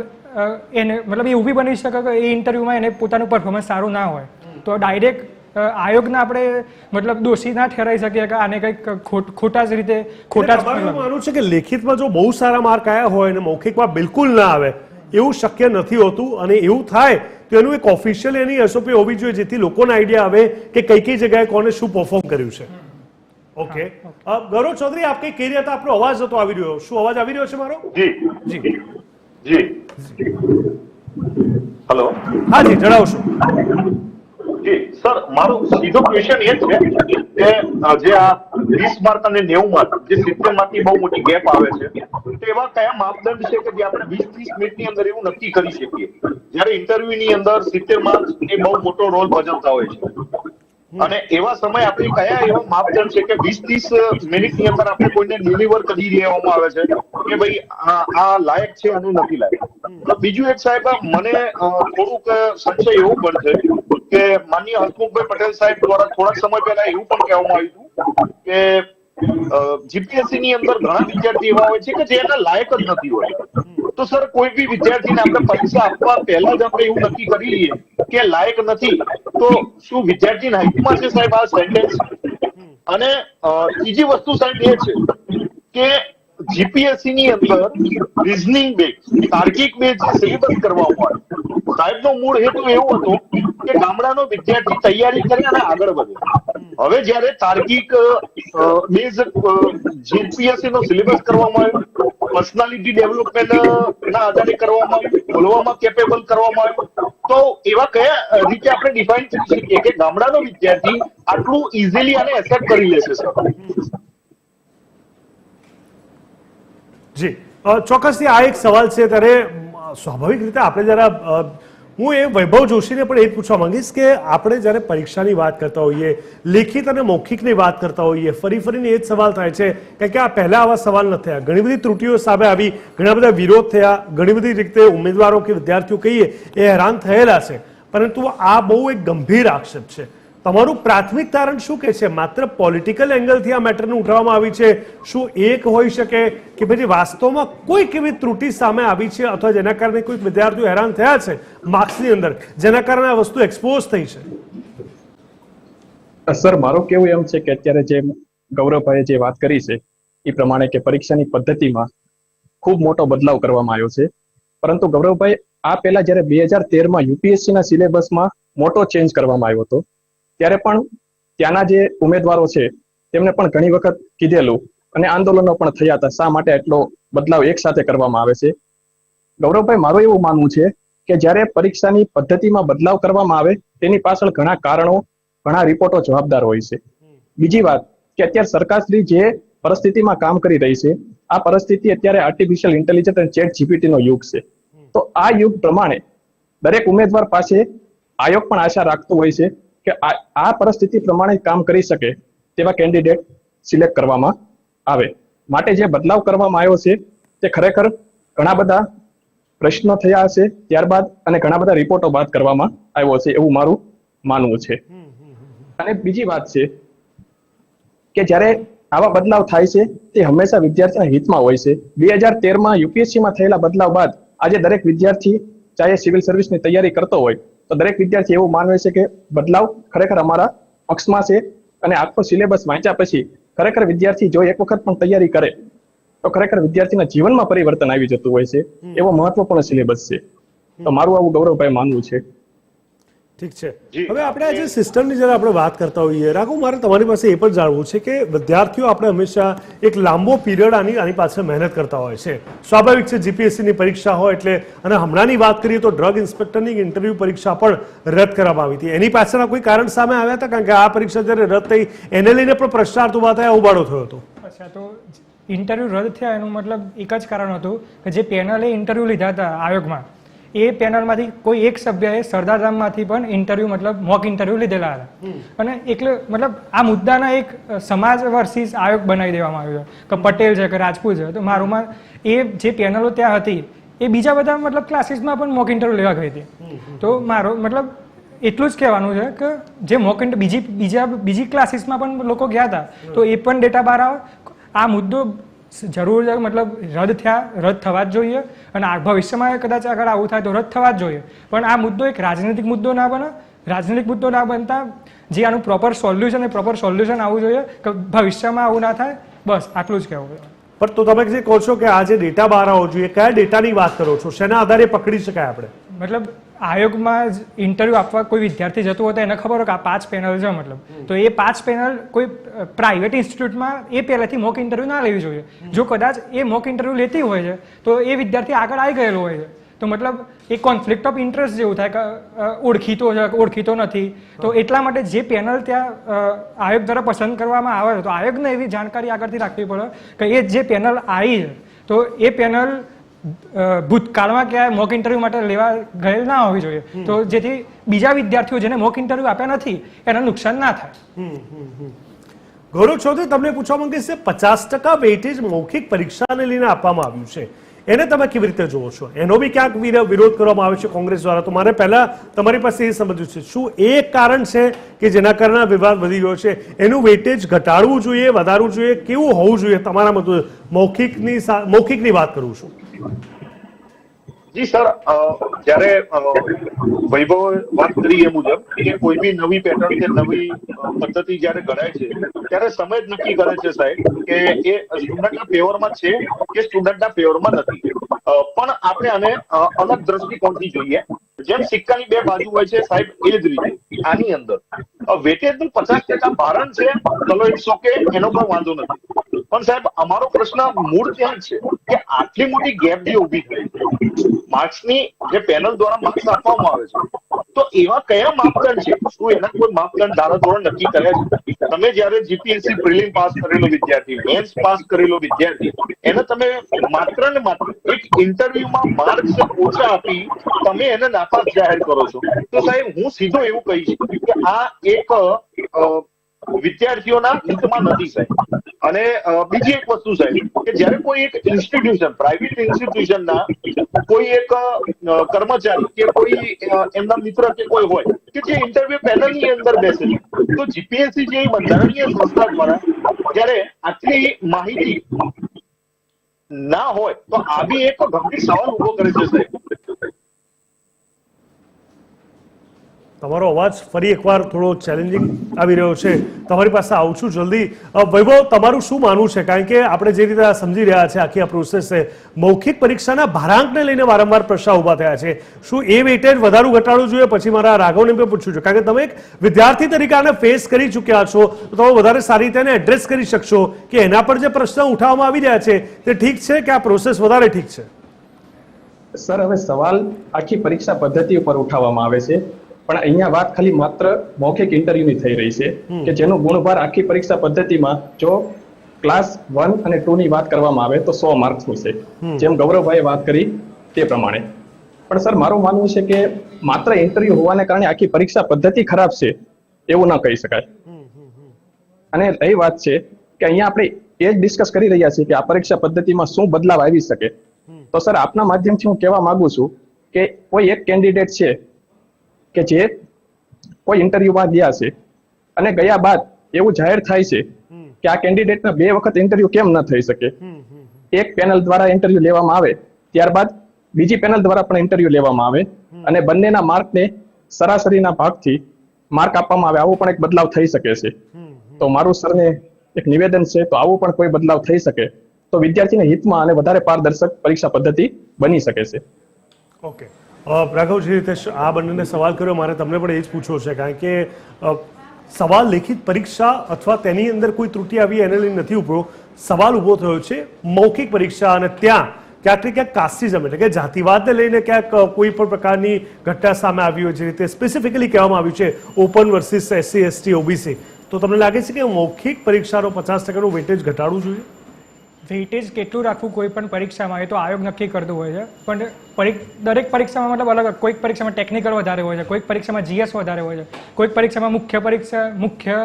એને મતલબ એવું બી બની શકે કે એ ઇન્ટરવ્યુમાં એને પોતાનું પરફોર્મન્સ સારું ના હોય, તો ડાયરેક્ટ આયોગને આપણે મતલબ દોષી ના ઠેરાઈ શકીએ કે આને કંઈક ખોટા જ રીતે ખોટા જ. માનવું છે કે લેખિતમાં જો બહુ સારા માર્ક આવ્યા હોય અને મૌખિકમાં બિલકુલ ના આવે, એવું શક્ય નથી હોતું, અને એવું થાય તો એનું એક ઓફિશિયલ એની એસઓપી હોવી જોઈએ જેથી લોકોને આઈડિયા આવે કે કઈ કઈ જગ્યાએ કોને શું પરફોર્મ કર્યું છે. ઓકે, ગૌરવ ચૌધરી, આપ કઈ કહી રહ્યા હતા, આપણો અવાજ નતો આવી રહ્યો, શું અવાજ આવી રહ્યો છે મારો? જી જી જી, હેલો, હા જી, જણાવશો. જી સર, મારો સીધો ક્વેશ્ચન એ છે કે જે આ 20 માર્ક અને 90 માર્ક જે 70 માર્કની બહુ મોટી ગેપ આવે છે, તો એવા કયા માપદંડ છે કે જે આપણે 20-30 મિનિટની અંદર એવું નક્કી કરી શકીએ, જ્યારે ઇન્ટરવ્યુની અંદર 70 માર્ક એ બહુ મોટો રોલ ભજવતા હોય છે? અને એવા સમય આપણે કયા એવા માપદંડ છે કે 20-30 મિનિટની અંદર આપણે કોઈને ડિલિવર કરી દેવામાં આવે છે કે ભાઈ આ લાયક છે અને નથી લાયક. બીજું એક સાહેબ મને થોડુંક સંશય એવો પણ છે કે માનનીય હસમુખભાઈ પટેલ સાહેબ દ્વારા થોડાક સમય પહેલા એવું પણ કહેવામાં આવ્યું હતું કે જીપીએસસી ની અંદર ઘણા વિદ્યાર્થી એવા હોય છે કે જે એના લાયક જ નથી હોય. તો સર કોઈ બી વિદ્યાર્થીને આપણે પરીક્ષા આપવા પહેલા જ આપણે એવું નક્કી કરી લઈએ કે લાયક નથી, તો શું વિદ્યાર્થીના હિતમાં છે સાહેબ આ સેન્ટેન્સ? અને ત્રીજી વસ્તુ સાહેબ એ છે કે જીપીએસસી ની અંદર રીઝનિંગ બેઝ તાર્કિક બેઝ જે સિલેબસ કરવામાં આવે, સાહેબનો મૂળ હેતુ એવો હતો કે ગામડાનો વિદ્યાર્થી તૈયારી કરે અને આગળ વધે. હવે જયારે તાર્કિક બેઝ જીપીએસસી નો સિલેબસ કરવામાં આવ્યો, પર્સનાલિટી ડેવલપમેન્ટ ના આધારે કરવામાં આવ્યું, બોલવામાં કેપેબલ કરવામાં આવ્યું, તો એવા કયા રીતે આપણે ડિફાઇન કરી શકીએ કે ગામડાનો વિદ્યાર્થી આટલું ઇઝીલી આને એક્સેપ્ટ કરી લેશે સર? જી ચોક્કસથી આ એક સવાલ છે. ત્યારે સ્વાભાવિક રીતે આપણે જરા હું એ વૈભવ જોશીને પણ એ જ પૂછવા માંગીશ કે આપણે જ્યારે પરીક્ષાની વાત કરતા હોઈએ, લેખિત અને મૌખિકની વાત કરતા હોઈએ, ફરીને એ જ સવાલ થાય છે કારણ કે આ પહેલા આવા સવાલ નથી થયા. ઘણી બધી ત્રુટીઓ સામે આવી, ઘણા બધા વિરોધ થયા, ઘણી બધી રીતે ઉમેદવારો કે વિદ્યાર્થીઓ કહીએ એ હેરાન થયેલા છે. પરંતુ આ બહુ એક ગંભીર આક્ષેપ છે. તમારું પ્રાથમિક તારણ શું કે છે? માત્ર પોલિટિકલ એંગલથી આ મેટરને ઉઠાવવામાં આવી છે? શું એક હોઈ શકે કે ભાઈ વાસ્તવમાં કોઈક એવી ત્રુટી સામે આવી છે અથવા જેના કારણે કોઈક વિદ્યાર્થીઓ હેરાન થયા છે માર્ક્સની અંદર, જેના કારણે આ વસ્તુ એક્સપોઝ થઈ છે? સર, મારું કેવું એમ છે કે અત્યારે જે ગૌરવભાઈએ જે વાત કરી છે એ પ્રમાણે કે પરીક્ષાની પદ્ધતિમાં ખૂબ મોટો બદલાવ કરવામાં આવ્યો છે. પરંતુ ગૌરવભાઈ, આ પહેલા જયારે 2013માં યુપીએસસી ના સિલેબસમાં મોટો ચેન્જ કરવામાં આવ્યો હતો ત્યારે પણ ત્યાંના જે ઉમેદવારો છે તેમને પણ ઘણી વખત કીધેલું અને આંદોલનો પણ થયા હતા શા માટે એટલો બદલાવ એક સાથે કરવામાં આવે છે. ગૌરવભાઈ, મારું એવું માનવું છે કે જ્યારે પરીક્ષાની પદ્ધતિમાં બદલાવ કરવામાં આવે તેની પાછળ ઘણા કારણો, ઘણા રિપોર્ટો જવાબદાર હોય છે. બીજી વાત કે અત્યારે સરકારશ્રી જે પરિસ્થિતિમાં કામ કરી રહી છે, આ પરિસ્થિતિ અત્યારે આર્ટિફિશિયલ ઇન્ટેલિજન્સ અને ચેટ જીપીટી નો યુગ છે. તો આ યુગ પ્રમાણે દરેક ઉમેદવાર પાસે આયોગ પણ આશા રાખતો હોય છે કે આ પરિસ્થિતિ પ્રમાણે કામ કરી શકે તેવા કેન્ડિડેટ સિલેક્ટ કરવામાં આવે. માટે જે બદલાવ કરવામાં આવ્યો છે તે ખરેખર ઘણા બધા પ્રશ્નો થયા હશે ત્યારબાદ અને ઘણા બધા રિપોર્ટો બાદ કરવામાં આવ્યો છે એવું મારું માનવું છે. અને બીજી વાત છે કે જ્યારે આવા બદલાવ થાય છે તે હંમેશા વિદ્યાર્થીના હિતમાં હોય છે. 2013માં યુપીએસસીમાં થયેલા બદલાવ બાદ આજે દરેક વિદ્યાર્થી ચાહે સિવિલ સર્વિસની તૈયારી કરતો હોય તો દરેક વિદ્યાર્થી એવું માનવે છે કે બદલાવ ખરેખર અમારા પક્ષમાં છે અને આખો સિલેબસ વાંચ્યા પછી ખરેખર વિદ્યાર્થી જો એક વખત પણ તૈયારી કરે તો ખરેખર વિદ્યાર્થીના જીવનમાં પરિવર્તન આવી જતું હોય છે. એવો મહત્વપૂર્ણ સિલેબસ છે. તો મારું આવું ગૌરવભાઈ માનવું છે. ઠીક છે. હવે આપણે આજે સિસ્ટમની જ્યારે આપણે વાત કરતા હોઈએ, રાઘવ, મારે તમારી પાસે એ પણ જાણવું છે કે વિદ્યાર્થીઓ આપણે હંમેશા એક લાંબો પીરિયડ આની પાછળ મહેનત કરતા હોય છે. સ્વાભાવિક છે, જીપીએસસીની પરીક્ષા હોય એટલે. અને હમણાંની વાત કરીએ તો ડ્રગ ઇન્સ્પેક્ટરની ઇન્ટરવ્યુ પરીક્ષા પણ રદ કરવામાં આવી હતી. એની પાછળના કોઈ કારણ સામે આવ્યા હતા? કારણ કે આ પરીક્ષા જ્યારે રદ થઈ એને લઈને પણ પ્રશ્નાર્થ ઉભા થયા, ઉબાડો થયો હતો. અચ્છા, તો ઇન્ટરવ્યુ રદ થયા એનું મતલબ એક જ કારણ હતું કે જે પેનલે ઇન્ટરવ્યુ લીધા હતા આયોગમાં, એ પેનલમાંથી કોઈ એક સભ્યએ સરદારધામમાંથી પણ ઇન્ટરવ્યુ મતલબ મોક ઇન્ટરવ્યુ લીધેલા હતા. અને એટલે મતલબ આ મુદ્દાના એક સમાજ વર્સિસ આયોગ બનાવી દેવામાં આવ્યો કે પટેલ છે કે રાજપૂત છે. તો મારુંમાં એ જે પેનલો ત્યાં હતી એ બીજા બધા મતલબ ક્લાસીસમાં પણ મોક ઇન્ટરવ્યુ લેવા ગઈ હતી. તો મારો મતલબ એટલું જ કહેવાનું છે કે જે મોક ઇન્ટરવ્યુ બીજી ક્લાસીસમાં પણ લોકો ગયા હતા તો એ પણ ડેટા બહાર આવે. આ મુદ્દો જરૂર છે, મતલબ રદ થવા જ જોઈએ અને ભવિષ્યમાં કદાચ આગળ આવું થાય તો રદ થવા જ જોઈએ. પણ આ મુદ્દો એક રાજનૈતિક મુદ્દો ના બને. રાજનૈતિક મુદ્દો ના બનતા જે આનું પ્રોપર સોલ્યુશન આવવું જોઈએ કે ભવિષ્યમાં આવું ના થાય. બસ આટલું જ કહેવું. પણ તો તમે જે કહો છો કે આ જે ડેટા બહાર આવવો જોઈએ, કયા ડેટાની વાત કરો છો? શેના આધારે પકડી શકાય આપણે? મતલબ આયોગમાં જ ઇન્ટરવ્યુ આપવા કોઈ વિદ્યાર્થી જતો હોય તો એને ખબર હોય કે આ 5 પેનલ છે મતલબ, તો એ 5 પેનલ કોઈ પ્રાઇવેટ ઇન્સ્ટિટ્યૂટમાં એ પહેલાથી મોક ઇન્ટરવ્યુ ના લેવી જોઈએ. જો કદાચ એ મોક ઇન્ટરવ્યુ લેતી હોય છે તો એ વિદ્યાર્થી આગળ આવી ગયેલો હોય છે. તો મતલબ એ કોન્ફ્લિક્ટ ઓફ ઇન્ટરેસ્ટ જેવું થાય કે ઓળખીતો છે કે ઓળખીતો નથી. તો એટલા માટે જે પેનલ ત્યાં આયોગ દ્વારા પસંદ કરવામાં આવે છે તો આયોગને એવી જાણકારી આગળથી રાખવી પડે કે એ જે પેનલ આવી છે તો એ પેનલ ભૂતકાળમાં ક્યાંય મોક ઇન્ટરવ્યુ માટે લેવા ગયેલ ના હોવી જોઈએ, તો જેથી બીજા વિદ્યાર્થીઓ જેને મોક ઇન્ટરવ્યુ આપ્યા નથી એને નુકસાન ના થાય. ગૌરવ ચૌધરી, તમને પૂછવા માંગીશ, 50% વેઇટેજ મૌખિક પરીક્ષાને લઈને આપવામાં આવ્યું છે, એને તમે કેવી રીતે જોવો છો? એનો બી ક્યાંક વિરોધ કરવામાં આવે છે કોંગ્રેસ દ્વારા. તો મારે પહેલા તમારી પાસે એ સમજવું છે, શું એ કારણ છે કે જેના કારણે વિવાદ વધી ગયો છે? એનું વેઇટેજ ઘટાડવું જોઈએ, વધારવું જોઈએ, કેવું હોવું જોઈએ તમારા મતે? મૌખિકની વાત કરું છું. જી સર, જ્યારે વૈભવે વાત કરી એ મુજબ કે કોઈ બી નવી પેટર્ન કે નવી પદ્ધતિ જ્યારે ઘડાય છે ત્યારે સમય જ નક્કી કરે છે સાહેબ કે એ સ્ટુડન્ટના ફેવરમાં છે કે સ્ટુડન્ટના ફેવરમાં નથી. પણ આપણે આને અલગ દ્રષ્ટિકોણથી જોઈએ. જેમ સિક્કાની બે બાજુ હોય છે સાહેબ, એ જ રીતે આની અંદર વેટેજનું 50% ભારણ છે, ચલો ઇટ્સ ઓકે, એનો કોઈ વાંધો નથી. પણ સાહેબ અમારો પ્રશ્ન મૂળ ત્યાં જ છે કે આટલી મોટી ગેપ જે ઉભી થઈ છે, માર્ક્સની જે પેનલ દ્વારા માર્ક્સ આપવામાં આવે છે, તો એવા કયા માપદંડ છે? શું એના કોઈ માપદંડ ધારાધોરણ નક્કી કર્યા છે? તમે જયારે જીપીએસસી પ્રિલિમ પાસ કરેલો વિદ્યાર્થી, મેન્સ પાસ કરેલો વિદ્યાર્થી, એને તમે માત્ર ને માત્ર એક ઇન્ટરવ્યુમાં માર્ક્સ ઓછા આપી તમે એને નાપાસ જાહેર કરો છો, તો સાહેબ હું સીધો એવું કહીશ કે આ એક વિદ્યાર્થીઓના હિતમાં નથી સાહેબ. અને બીજી એક વસ્તુ સાહેબ, કે જયારે કોઈ એક ઇન્સ્ટિટ્યુશન, પ્રાઇવેટ ઇન્સ્ટિટ્યુશનના કોઈ એક કર્મચારી કે કોઈ એમના મિત્ર કે કોઈ હોય કે જે ઇન્ટરવ્યુ પેનલની અંદર બેસે છે, તો જીપીએસસી જે બંધારણીય સંસ્થા દ્વારા જયારે આટલી માહિતી ના હોય તો આ બી એક ગંભીર સવાલ ઉભો કરે છે સાહેબ. તમારો અવાજ ફરી એકવાર થોડો ચેલેન્જિંગ આવી રહ્યો છે. તમારી પાસે આવું છું જલ્દી. વૈભવ, તમારું શું માનવું છે? કારણ કે આપણે જે રીતે સમજી રહ્યા છે આખી આ પ્રોસેસ છે, મૌખિક પરીક્ષાના ભારાંકને લઈને વારંવાર પ્રશ્ન ઉભા થયા છે. શું એ વેટેજ વધારું ઘટાડવું જોઈએ? પછી મારા રાઘવને પણ પૂછવું છે, કારણ કે તમે એક વિદ્યાર્થી તરીકે આને ફેસ કરી ચૂક્યા છો, તો તમે વધારે સારી રીતે એને એડ્રેસ કરી શકશો કે એના પર જે પ્રશ્ન ઉઠાવવામાં આવી રહ્યા છે તે ઠીક છે કે આ પ્રોસેસ વધારે ઠીક છે? સર, હવે સવાલ આખી પરીક્ષા પદ્ધતિ ઉપર ઉઠાવવામાં આવે છે, પણ અહીંયા વાત ખાલી માત્ર મૌખિક ઇન્ટરવ્યુની થઈ રહી છે કે જેનો ગુણભાર આખી પરીક્ષા પદ્ધતિમાં જો ક્લાસ 1 અને 2 ની વાત કરવામાં આવે તો 100 માર્ક્સનું છે, જેમ ગૌરવભાઈએ વાત કરી તે પ્રમાણે. પણ સર, મારું માનવું છે કે માત્ર ઇન્ટરવ્યુ હોવાને કારણે આખી પરીક્ષા પદ્ધતિ ખરાબ છે એવું ન કહી શકાય. અને એ વાત છે કે અહીંયા આપણે એ જ ડિસ્કસ કરી રહ્યા છીએ કે આ પરીક્ષા પદ્ધતિમાં શું બદલાવ આવી શકે. તો સર, આપના માધ્યમથી હું કહેવા માંગુ છું કે કોઈ એક કેન્ડિડેટ છે કે જે કોઈ ઇન્ટરવ્યુમાં ગયા છે અને ગયા બાદ એવું જાહેર થાય છે કે આ કેન્ડિડેટના 2 વખત ઇન્ટરવ્યુ કેમ ન થઈ શકે. એક પેનલ દ્વારા ઇન્ટરવ્યુ લેવામાં આવે, ત્યારબાદ બીજી પેનલ દ્વારા પણ ઇન્ટરવ્યુ લેવામાં આવે અને બંનેના માર્કને સરાસરીના ભાગથી માર્ક આપવામાં આવે. આવો પણ એક બદલાવ થઈ શકે છે. તો મારું સરને એક નિવેદન છે, તો આવું પણ કોઈ બદલાવ થઈ શકે તો વિદ્યાર્થીના હિતમાં અને વધારે પારદર્શક પરીક્ષા પદ્ધતિ બની શકે છે. ઓકે રાઘવ, જે રીતે આ બંનેને સવાલ કર્યો, મારે તમને પણ એ જ પૂછવો છે, કારણ કે સવાલ લેખિત પરીક્ષા અથવા તેની અંદર કોઈ ત્રુટિ આવી એને લઈને નથી ઉભો. સવાલ ઉભો થયો છે મૌખિક પરીક્ષા, અને ત્યાં ક્યાંક ને ક્યાંક કાસ્ટિઝમ એટલે કે જાતિવાદને લઈને ક્યાંક કોઈ પણ પ્રકારની ઘટના સામે આવી હોય, જે રીતે સ્પેસિફિકલી કહેવામાં આવ્યું છે open versus SC ST OBC. તો તમને લાગે છે કે મૌખિક પરીક્ષાનો 50%નું વેટેજ ઘટાડવું જોઈએ? વેઇટેજ કેટલું રાખવું કોઈ પણ પરીક્ષામાં એ તો આયોગ નક્કી કરતું હોય છે, પણ દરેક પરીક્ષામાં મતલબ અલગ, કોઈક પરીક્ષામાં ટેકનિકલ વધારે હોય છે, કોઈક પરીક્ષામાં GS વધારે હોય છે, કોઈક પરીક્ષામાં મુખ્ય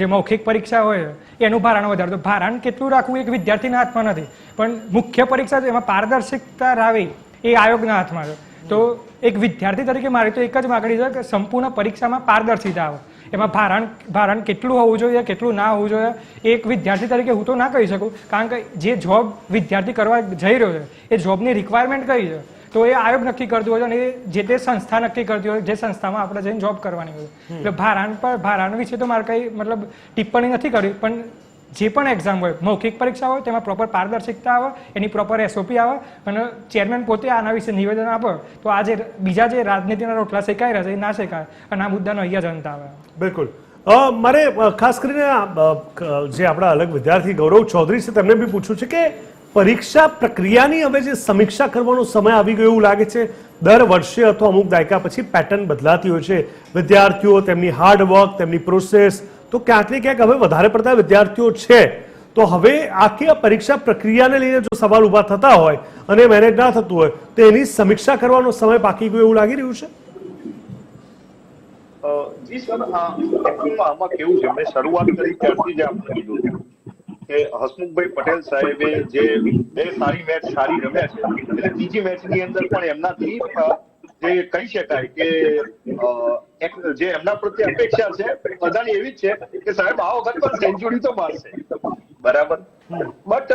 જે મૌખિક પરીક્ષા હોય છે એનું ભારણ વધારે. તો ભારણ કેટલું રાખવું એક વિદ્યાર્થીના હાથમાં નથી, પણ મુખ્ય પરીક્ષા એમાં પારદર્શિકતા લાવી એ આયોગના હાથમાં છે. તો એક વિદ્યાર્થી તરીકે મારી તો એક જ માગણી છે કે સંપૂર્ણ પરીક્ષામાં પારદર્શિતા આવે. એમાં ભારણ કેટલું હોવું જોઈએ, કેટલું ના હોવું જોઈએ, એક વિદ્યાર્થી તરીકે હું તો ના કહી શકું, કારણ કે જે જોબ વિદ્યાર્થી કરવા જઈ રહ્યો છે એ જોબની રિક્વાયરમેન્ટ કઈ છે તો એ આયોગ નક્કી કરતું હોય છે અને જે તે સંસ્થા નક્કી કરતી હોય જે સંસ્થામાં આપણે જઈને જોબ કરવાની હોય. એટલે ભારણ વિશે તો મારે કંઈ મતલબ ટિપ્પણી નથી કરી, પણ જે પણ એક્ઝામ હોય, મૌખિક પરીક્ષા હોય, તેમાં પ્રોપર પારદર્શિકતા આવે, એની પ્રોપર SOP આવે અને ચેરમેન પોતે આના વિશે નિવેદન આપે તો આ જે બીજા જે રાજનીતિના રોટલા શેકાઈ રહ્યા છે એ ના શેકાય અને આ મુદ્દાનો અહીંયા જ અંત આવે. બિલકુલ. મારે ખાસ કરીને જે આપણા અલગ વિદ્યાર્થી ગૌરવ ચૌધરી છે તેમને બી પૂછવું છે કે પરીક્ષા પ્રક્રિયાની હવે જે સમીક્ષા કરવાનો સમય આવી ગયો એવું લાગે છે. દર વર્ષે અથવા અમુક દાયકા પછી પેટર્ન બદલાતી હોય છે. વિદ્યાર્થીઓ તેમની હાર્ડવર્ક, તેમની પ્રોસેસ, તો ક્યાંક ને ક્યાંક હવે વધારે પડતા વિદ્યાર્થીઓ છે તો હવે આખી આ પરીક્ષા પ્રક્રિયાને લઈને જો સવાલ ઊભા થતા હોય અને મેનેજ ના થતું હોય તો એની સમીક્ષા કરવાનો સમય બાકી ગયો એવું લાગી રહ્યું છે. જી સર, આમાં કેવું છે, મેં શરૂઆત કરી ત્યારથી જ આપણે કીધું કે હસમુખભાઈ પટેલ સાહેબે જે બે સારી મેચ સારી રમ્યા છે, એટલે ત્રીજી મેચની અંદર પણ એમનાથી જે કહી શકાય કે જે એમના પ્રત્યે અપેક્ષા છે બધાની એવી જ છે કે સાહેબ આ વખત પણ સેન્ચુરી તો મારશે, બરાબર. બટ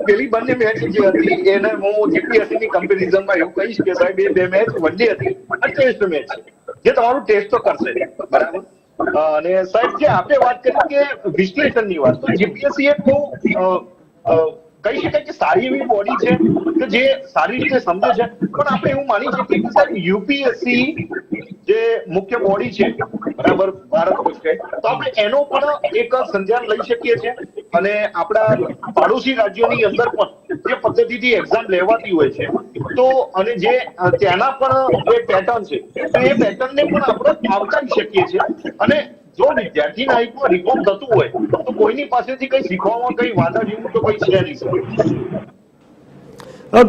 પેલી બંને મેચ જે હતી એને હું જીપીએસસી ની કમ્પેરિઝનમાં એવું કહીશ કે સાહેબ એ બે મેચ વન ડે હતી અને ટેસ્ટ મેચ છે, જે તમારું ટેસ્ટ તો કરશે, બરાબર. અને સાહેબ જે આપણે વાત કરી કે વિશ્લેષણની વાત, તો જીપીએસસી એક બહુ કહી શકાય કે સારી એવી બોડી છે કે જે સારી રીતે સમજે છે, પણ આપણે એવું માની શકીએ કે સાહેબ યુપીએસસી જે મુખ્ય બોડી છે, બરાબર, ભારત વર્ષે, તો આપણે એનો પણ એક સંજ્ઞાન લઈ શકીએ છીએ. અને આપણા પાડોશી રાજ્યોની અંદર પણ જે પદ્ધતિથી એક્ઝામ લેવાતી હોય છે, તો અને જે ત્યાંના પણ જે પેટર્ન છે, તો એ પેટર્નને પણ આપણે આવકારી શકીએ છીએ. અને જો વિદ્યાર્થીના હિતમાં રિફોર્મ થતું હોય તો કોઈની પાસેથી કઈ શીખવામાં કઈ વાંધા જેવું તો કઈ છે નહીં.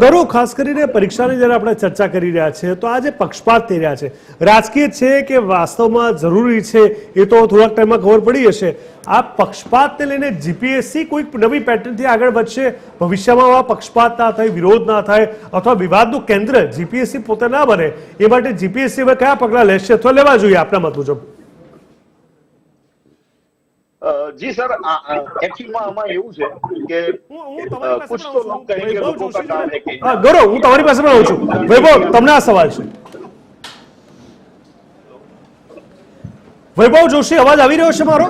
ગૌરવ, ખાસ કરીને પરીક્ષાની જ્યારે આપણે ચર્ચા કરી રહ્યા છીએ તો આ જે પક્ષપાત થઈ રહ્યા છે, રાજકીય છે કે વાસ્તવમાં જરૂરી છે એ તો થોડાક ટાઈમમાં ખબર પડી હશે. આ પક્ષપાતને લઈને જીપીએસસી કોઈક નવી પેટર્નથી આગળ વધશે, ભવિષ્યમાં આવા પક્ષપાત ના થાય, વિરોધ ના થાય અથવા વિવાદનું કેન્દ્ર જીપીએસસી પોતે ના બને, એ માટે જીપીએસસી હવે કયા પગલાં લેશે અથવા લેવા જોઈએ આપના મત મુજબ? જી સર, એકચ્યુઅલમાં આમાં એવું છે કે કુછ તો લોગ કહેંગે લોગોं का काम है कि ગૌરવ, હું તમારી પાસે પણ આવું છું. વૈભવ, તમને આ સવાલ છે. વૈભવ જોશી, અવાજ આવી રહ્યો છે મારો?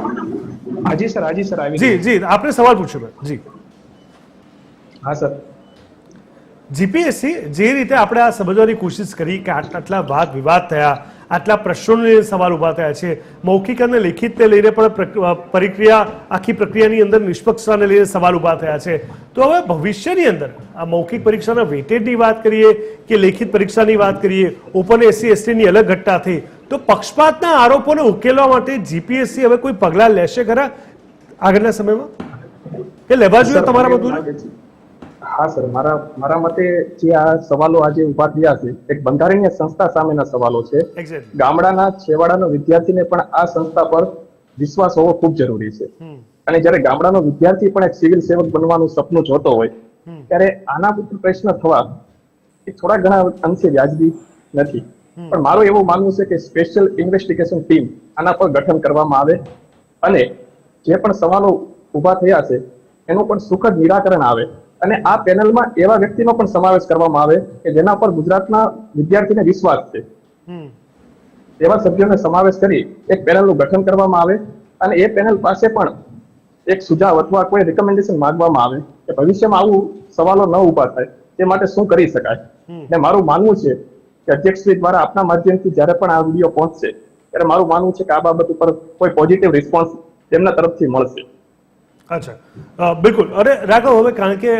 હાજી સર, હાજી સર, આવી જી જી, આપને સવાલ પૂછ્યો જી. હા સર, જીપીએસસી જે રીતે આપણે આ સમજવાની કોશિશ કરી કે આટલા વાદ વિવાદ થયા, આટલા પ્રશ્નોને સવાલ ઊભા થયા છે, મૌખિક અને લેખિતને લઈને પણ આખી પ્રક્રિયાની અંદર નિષ્પક્ષતાને લઈને સવાલ ઊભા થયા છે, તો હવે ભવિષ્યની અંદર આ મૌખિક પરીક્ષાના વેટેજની વાત કરીએ કે લેખિત પરીક્ષાની વાત કરીએ, ઓપન એસસી એસટીની અલગ ઘટના થઈ, તો પક્ષપાતના આરોપોને ઉકેલવા માટે જીપીએસસી હવે કોઈ પગલાં લેશે ખરા આગળના સમયમાં, કે લેવા જોઈએ તમારા બધું? હા સર, મારા મતે જે આ સવાલો આજે ઉભા થયા છે એક બંધારણીય સંસ્થા સામેના સવાલો છે. ગામડાના છેવાડાનો વિદ્યાર્થીને પણ આ સંસ્થા પર વિશ્વાસ હોવો ખૂબ જરૂરી છે. અને જ્યારે ગામડાનો વિદ્યાર્થી પણ એક સિવિલ સેવક બનવાનું સપનું જોતો હોય ત્યારે આના ઉપર પ્રશ્ન થવા એ થોડા ઘણા અંશે વ્યાજબી નથી. પણ મારું એવું માનવું છે કે સ્પેશિયલ ઇન્વેસ્ટિગેશન ટીમ આના પર ગઠન કરવામાં આવે અને જે પણ સવાલો ઉભા થયા છે એનું પણ સુખદ નિરાકરણ આવે. અને આ પેનલમાં એવા વ્યક્તિનો પણ સમાવેશ કરવામાં આવે કે જેના પર ગુજરાતના વિદ્યાર્થીને વિશ્વાસ છે. એવા સભ્યોનો સમાવેશ કરી એક પેનલનું ગઠન કરવામાં આવે અને એ પેનલ પાસે પણ એક સુઝાવ અથવા કોઈ રિકમેન્ડેશન માંગવામાં આવે કે ભવિષ્યમાં આવું સવાલો ન ઉભા થાય તે માટે શું કરી શકાય. અને મારું માનવું છે કે અધ્યક્ષશ્રી દ્વારા આપના માધ્યમથી જ્યારે પણ આ વિડીયો પહોંચશે ત્યારે મારું માનવું છે કે આ બાબત ઉપર કોઈ પોઝિટિવ રિસ્પોન્સ તેમના તરફથી મળશે. અચ્છા, બિલકુલ. અરે રાઘવ, હવે કારણ કે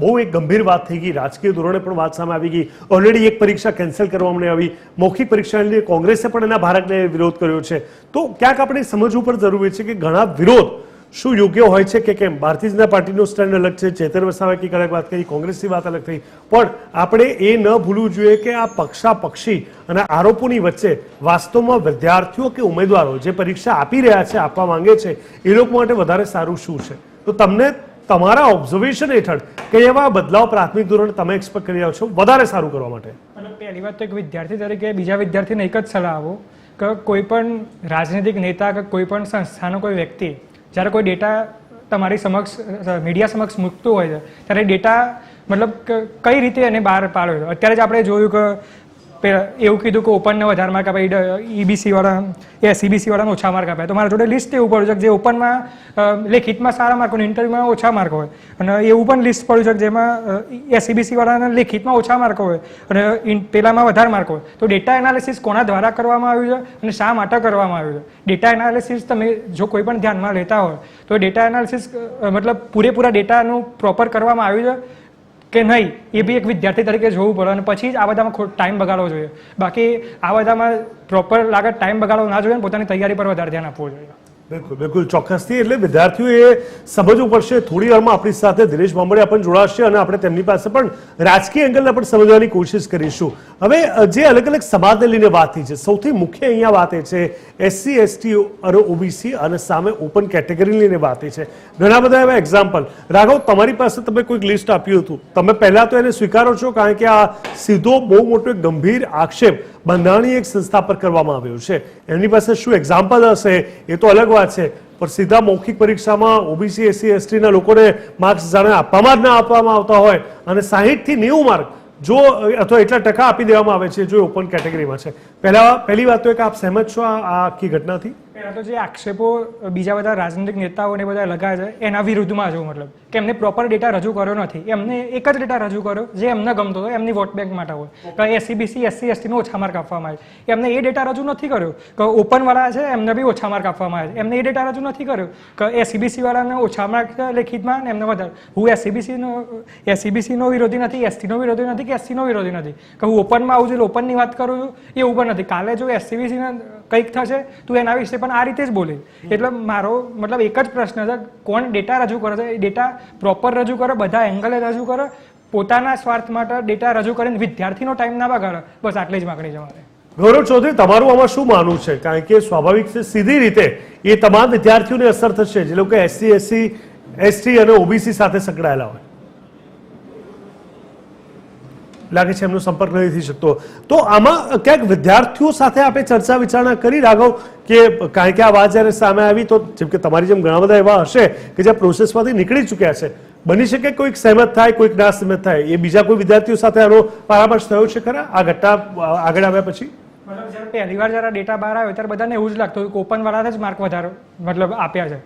બહુ એક ગંભીર વાત થઈ ગઈ, રાજકીય ધોરણે પણ વાત સામે આવી ગઈ, ઓલરેડી એક પરીક્ષા કેન્સલ કરવામાં આવી, મૌખિક પરીક્ષાને લઈને કોંગ્રેસે પણ એના ભારતને વિરોધ કર્યો છે, તો ક્યાંક આપણે સમજવું પણ જરૂરી છે કે ઘણા વિરોધ શું યોગ્ય હોય છે કે કેમ? ભારતીય જનતા પાર્ટીનો સ્ટેન્ડ અલગ છે, ચેતર વસાવાએ કંઈક અલગ વાત કરી, કોંગ્રેસની વાત અલગ થઈ, પણ આપણે એ ન ભૂલવું જોઈએ કે આ પક્ષાપક્ષી અને આરોપોની વચ્ચે વાસ્તવમાં વિદ્યાર્થીઓ કે ઉમેદવારો જે પરીક્ષા આપી રહ્યા છે, આપવા માંગે છે, એ લોકો માટે વધારે સારું શું છે? તો તમને તમારા ઓબ્ઝર્વેશન હેઠળ કે એવા બદલાવ પ્રાથમિક ધોરણે તમે એક્સપેક્ટ કરી રહ્યા છો વધારે સારું કરવા માટે? પહેલી વાત તો એક વિદ્યાર્થી તરીકે બીજા વિદ્યાર્થીને એક જ સલાહ આપો કે કોઈ પણ રાજનૈતિક નેતા કે કોઈ પણ સંસ્થાનો કોઈ વ્યક્તિ જ્યારે કોઈ ડેટા તમારી સમક્ષ મીડિયા સમક્ષ મૂકતું હોય છે ત્યારે ડેટા મતલબ કઈ રીતે એને બહાર પાડ્યો. અત્યારે જ આપણે જોયું કે એવું કીધું કે ઓપનને વધારે માર્ક આપ્યા, ઈબીસી વાળા સીબીસી વાળાને ઓછા માર્ક આપ્યા. તો મારા જોડે લિસ્ટ એવું પડ્યું છે કે જે ઓપનમાં લેખિતમાં સારા માર્ક હોય, ઇન્ટરવ્યુમાં ઓછા માર્ક હોય, અને એવું પણ લિસ્ટ પડ્યું છે કે જેમાં એસસીબીસી વાળાના લેખિતમાં ઓછા માર્ક હોય અને પેલામાં વધારે માર્ક હોય. તો ડેટા એનાલિસિસ કોના દ્વારા કરવામાં આવ્યું છે અને શા માટે કરવામાં આવ્યું છે? ડેટા એનાલિસિસ તમે જો કોઈ પણ ધ્યાનમાં લેતા હોય તો ડેટા એનાલિસિસ મતલબ પૂરેપૂરા ડેટાનું પ્રોપર કરવામાં આવ્યું છે કે નહીં એ બી એક વિદ્યાર્થી તરીકે જોવું પડે અને પછી જ આ બધામાં ટાઈમ બગાડવો જોઈએ. બાકી આ બધામાં પ્રોપર લાગે ટાઈમ બગાડવો ના જોઈએ, પોતાની તૈયારી પર વધારે ધ્યાન આપવું જોઈએ. બિલકુલ બિલકુલ ચોક્કસથી એટલે વિદ્યાર્થીઓએ સમજવું પડશે. થોડી વારમાં આપણી સાથે દિનેશ બાંભણિયા પણ જોડાશે અને આપણે તેમની પાસે પણ રાજકીય એંગલને પણ સમજવાની કોશિશ કરીશું. હવે જે અલગ અલગ સમાજને લઈને વાત થઈ છે, સૌથી મુખ્ય અહીંયા વાત એ છે SC ST અને OBC અને સામે ઓપન કેટેગરી લઈને વાત છે. ઘણા બધા એવા એક્ઝામ્પલ. રાઘવ, તમારી પાસે તમે કોઈક લિસ્ટ આપ્યું હતું, તમે પહેલા તો એને સ્વીકારો છો કારણ કે આ સીધો બહુ મોટો એક ગંભીર આક્ષેપ બંધારણીય એક સંસ્થા પર કરવામાં આવ્યો છે. એમની પાસે શું એક્ઝામ્પલ હશે એ તો અલગ વાત છે, પણ સીધા મૌખિક પરીક્ષામાં OBC SC ST ના લોકોને માર્ક્સ જાણે આપવામાં જ ના આપવામાં આવતા હોય અને 60 થી 90 માર્ક જો અથવા એટલા ટકા આપી દેવામાં આવે છે જો ઓપન કેટેગરીમાં છે. પહેલી વાત તો એક આપ સહેમત છો આ આખી ઘટનાથી? પહેલાં તો જે આક્ષેપો બીજા બધા રાજનૈતિક નેતાઓને બધા લગાવે છે એના વિરુદ્ધમાં જો મતલબ કે એમને પ્રોપર ડેટા રજૂ કર્યો નથી. એમને એક જ ડેટા રજૂ કર્યો જે એમને ગમતો હતો, એમની વોટ બેંક માટે હોય કે SCBC SC ST નો ઓછા માર્ક આપવામાં આવે. એમને એ ડેટા રજૂ નથી કર્યો કે ઓપનવાળા છે એમને બી ઓછા માર્ક આપવામાં આવે. એમને એ ડેટા રજૂ નથી કર્યો કે SCBC વાળાને ઓછા માર્ક લેખિતમાં એમને વધારે. હું SCBC નો વિરોધી નથી, ST નો વિરોધી નથી કે SC નો વિરોધી નથી કે હું ઓપનમાં આવું છું, ઓપનની વાત કરું છું, એવું પણ નથી. કાલે જો SCBC ને કંઈક થશે તું એના વિશે પણ આ રીતે જ બોલે. એટલે મારો મતલબ એક જ પ્રશ્ન છે, કોણ ડેટા રજૂ કરે છે એ ડેટા પ્રોપર રજૂ કરે, બધા એંગલે રજૂ કરે, પોતાના સ્વાર્થ માટે ડેટા રજૂ કરીને વિદ્યાર્થીનો ટાઈમ ના બગાડે. બસ આટલી જ માગણી છે મારે. ગૌરવ ચૌધરી, તમારું આમાં શું માનવું છે? કારણ કે સ્વાભાવિક છે સીધી રીતે એ તમામ વિદ્યાર્થીઓને અસર થશે જે લોકો SC SC ST અને OBC સાથે સંકળાયેલા હોય. લાગે છે એમનો સંપર્ક નથી થઈ શકતો. તો આમાં ક્યાંક વિદ્યાર્થીઓ સાથે આપણે ચર્ચા વિચારણા કરી રાઘવ કે કારણ કે આ વાત જ્યારે સામે આવી તો જેમ કે તમારી જેમ ઘણા બધા એવા હશે કે જે પ્રોસેસમાંથી નીકળી ચૂક્યા છે, બની શકે કોઈક સહેમત થાય કોઈક ના સહેમત થાય, એ બીજા કોઈ વિદ્યાર્થીઓ સાથે આનો પરામર્શ થયો છે ખરા આ ઘટના આગળ આવ્યા પછી? મતલબ જ્યારે પહેલી વાર જ્યારે ડેટા બહાર આવ્યો ત્યારે બધાને એવું જ લાગતું કે ઓપન વાળાને જ માર્ક વધારે મતલબ આપ્યા છે,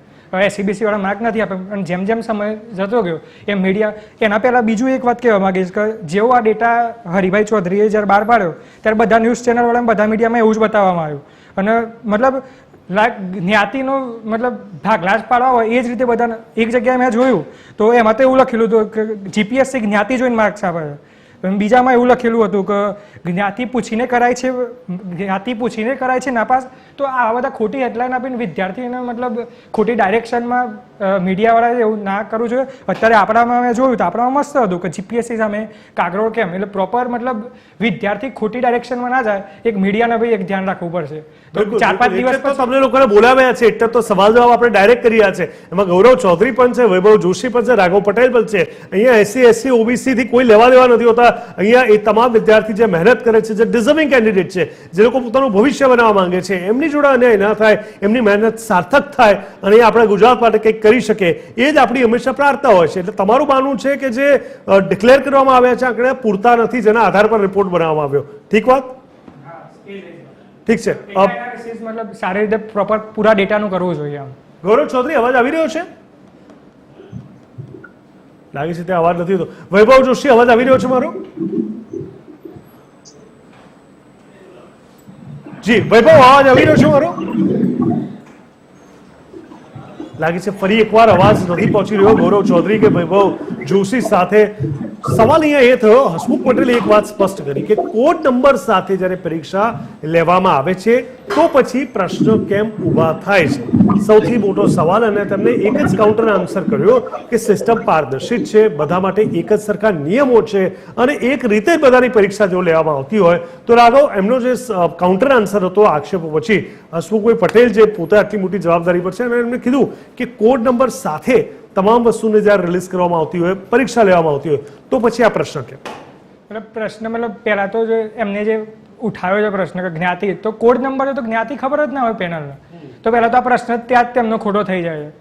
SCBC વાળા માર્ક નથી આપ્યા. અને જેમ જેમ સમય જતો ગયો એમ મીડિયા એના પહેલાં બીજું એક વાત કહેવા માંગીશ કે જેવો આ ડેટા હરિભાઈ ચૌધરીએ જ્યારે બહાર પાડ્યો ત્યારે બધા ન્યૂઝ ચેનલવાળા બધા મીડિયામાં એવું જ બતાવવામાં આવ્યું. અને મતલબ જ્ઞાતિનો મતલબ ભાગલા જ પાડવા હોય એ જ રીતે બધાને એક જગ્યાએ મેં જોયું તો એમાં તો એવું લખેલું હતું કે GPSC જ્ઞાતિ જોઈને માર્ક્સ આપે છે. બીજામાં એવું લખેલું હતું કે જ્ઞાતિ પૂછીને કરાય છે નાપાસ. તો આ બધા ખોટી હેડલાઇન આપીને વિદ્યાર્થીને મતલબ ખોટી ડાયરેક્શનમાં મીડિયાવાળાએ એવું ના કરવું જોઈએ. અત્યારે આપણામાં મેં જોયું તો આપણામાં મસ્ત હતું કે GPSC સામે કાગરોળ કેમ, એટલે પ્રોપર મતલબ વિદ્યાર્થી ખોટી ડાયરેક્શનમાં ના જાય. એક મીડિયાને ભાઈ એક ધ્યાન રાખવું પડશે. તો 4-5 દિવસ તો તમને લોકોને બોલાવ્યા છે એટલે તો સવાલ જવાબ આપણે ડાયરેક્ટ કરી રહ્યા છે. એમાં ગૌરવ ચૌધરી પણ છે, વૈભવ જોશી પણ છે, રાઘવ પટેલ પણ છે. અહીંયા SC SC OBC થી કોઈ લેવા દેવા નથી હોતા. અહીંયા એ તમામ વિદ્યાર્થી જે મહેનત કરે છે, જે ડિઝર્વિંગ કેન્ડિડેટ છે, જે લોકો પોતાનું ભવિષ્ય બનાવવા માંગે છે, એમની જોડે અન્યાય ના થાય, એમની મહેનત સાર્થક થાય અને આપણા ગુજરાત માટે કંઈક કરી શકે એ જ આપણી હંમેશા પ્રાર્થના હોય છે. એટલે તમારું માનવું છે કે જે ડિક્લેર કરવામાં આવ્યા છે આંકડા પૂરતા નથી, જેના આધાર પર રિપોર્ટ બનાવવામાં આવ્યો. ઠીક વાત? ઠીક છે. મતલબ સારી રીતે પ્રોપર પૂરા ડેટાનું કરવું જોઈએ. ગૌરવ ચૌધરી, અવાજ આવી રહ્યો છે? લાગે છે ત્યાં અવાજ નથી. તો વૈભવ જોશી, અવાજ આવી રહ્યો છે મારો? જી વૈભવ, અવાજ આવી રહ્યો છે મારો? લાગે છે ફરી એકવાર અવાજ નથી પહોંચી રહ્યો ગૌરવ ચૌધરી કે વૈભવ જોશી સાથે. સવાલ અહીંયા એ થયો, હસમુખ પટેલે એક વાત સ્પષ્ટ કરી કે કોડ નંબર સાથે જ્યારે પરીક્ષા લેવામાં આવે છે તો પછી પ્રશ્નો કેમ ઊભા થાય છે, સૌથી મોટો સવાલ. અને તેમને એક જ કાઉન્ટર આન્સર કર્યો કે સિસ્ટમ પારદર્શિત છે, બધા માટે એક જ સરખા નિયમો છે અને એક રીતે બધાની પરીક્ષા જો લેવામાં આવતી હોય તો રાઘવ એમનો જે કાઉન્ટર આન્સર હતો આક્ષેપો પછી હસમુખભાઈ પટેલ જે પોતે આટલી મોટી જવાબદારી પર છે અને એમને કીધું કે કોડ નંબર સાથે તમામ વસ્તુને જ્યારે રિલીઝ કરવામાં આવતી હોય, પરીક્ષા લેવામાં આવતી હોય તો પછી આ પ્રશ્ન કેમ? મતલબ પ્રશ્ન મતલબ પહેલા તો જે એમને જે ઉઠાવ્યો છે પ્રશ્ન કે જ્ઞાતિ, તો કોડ નંબર તો જ્ઞાતિ ખબર જ ના હોય પેનલને, તો પહેલા તો આ પ્રશ્ન ત્યાં જ તેમનો ખોટો થઈ જાય છે.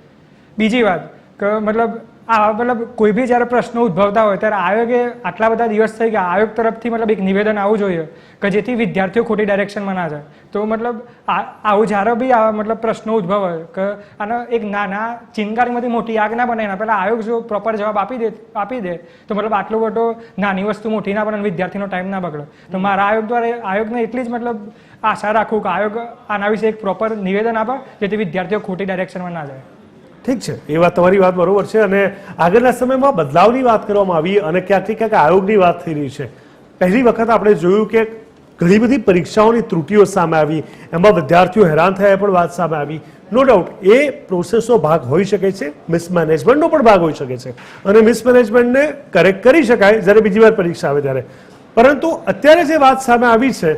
બીજી વાત કે મતલબ આ મતલબ કોઈ બી જ્યારે પ્રશ્નો ઉદ્ભવતા હોય ત્યારે આયોગે આટલા બધા દિવસ થઈ ગયા, આયોગ તરફથી મતલબ એક નિવેદન આવવું જોઈએ કે જેથી વિદ્યાર્થીઓ ખોટી ડાયરેક્શનમાં ના જાય. તો મતલબ આવું જ્યારે બી આ મતલબ પ્રશ્નો ઉદ્ભવે કે આનો એક નાના ચિનગારીમાંથી મોટી આગ ના બને, એના પહેલાં આયોગ જો પ્રોપર જવાબ આપી દે તો મતલબ આટલો બધો નાની વસ્તુ મોટી ના બને, વિદ્યાર્થીનો ટાઈમ ના બગડે. તો મારા આયોગ દ્વારા આયોગને એટલી જ મતલબ આશા રાખું કે આયોગ આના વિશે એક પ્રોપર નિવેદન આપે જેથી વિદ્યાર્થીઓ ખોટી ડાયરેક્શનમાં ના જાય. ઠીક છે, એ વાત તમારી વાત બરોબર છે. અને આગળના સમયમાં બદલાવની વાત કરવામાં આવી અને ક્યાંકથી ક્યાંક આયોગની વાત થઈ રહી છે. પહેલી વખત આપણે જોયું કે ઘણી બધી પરીક્ષાઓની ત્રુટીઓ સામે આવી, એમાં વિદ્યાર્થીઓ હેરાન થયા પણ વાત સામે આવી. નો ડાઉટ એ પ્રોસેસનો ભાગ હોઈ શકે છે, મિસમેનેજમેન્ટનો પણ ભાગ હોઈ શકે છે અને મિસમેનેજમેન્ટને કરેક્ટ કરી શકાય જ્યારે બીજી વાર પરીક્ષા આવે ત્યારે. પરંતુ અત્યારે જે વાત સામે આવી છે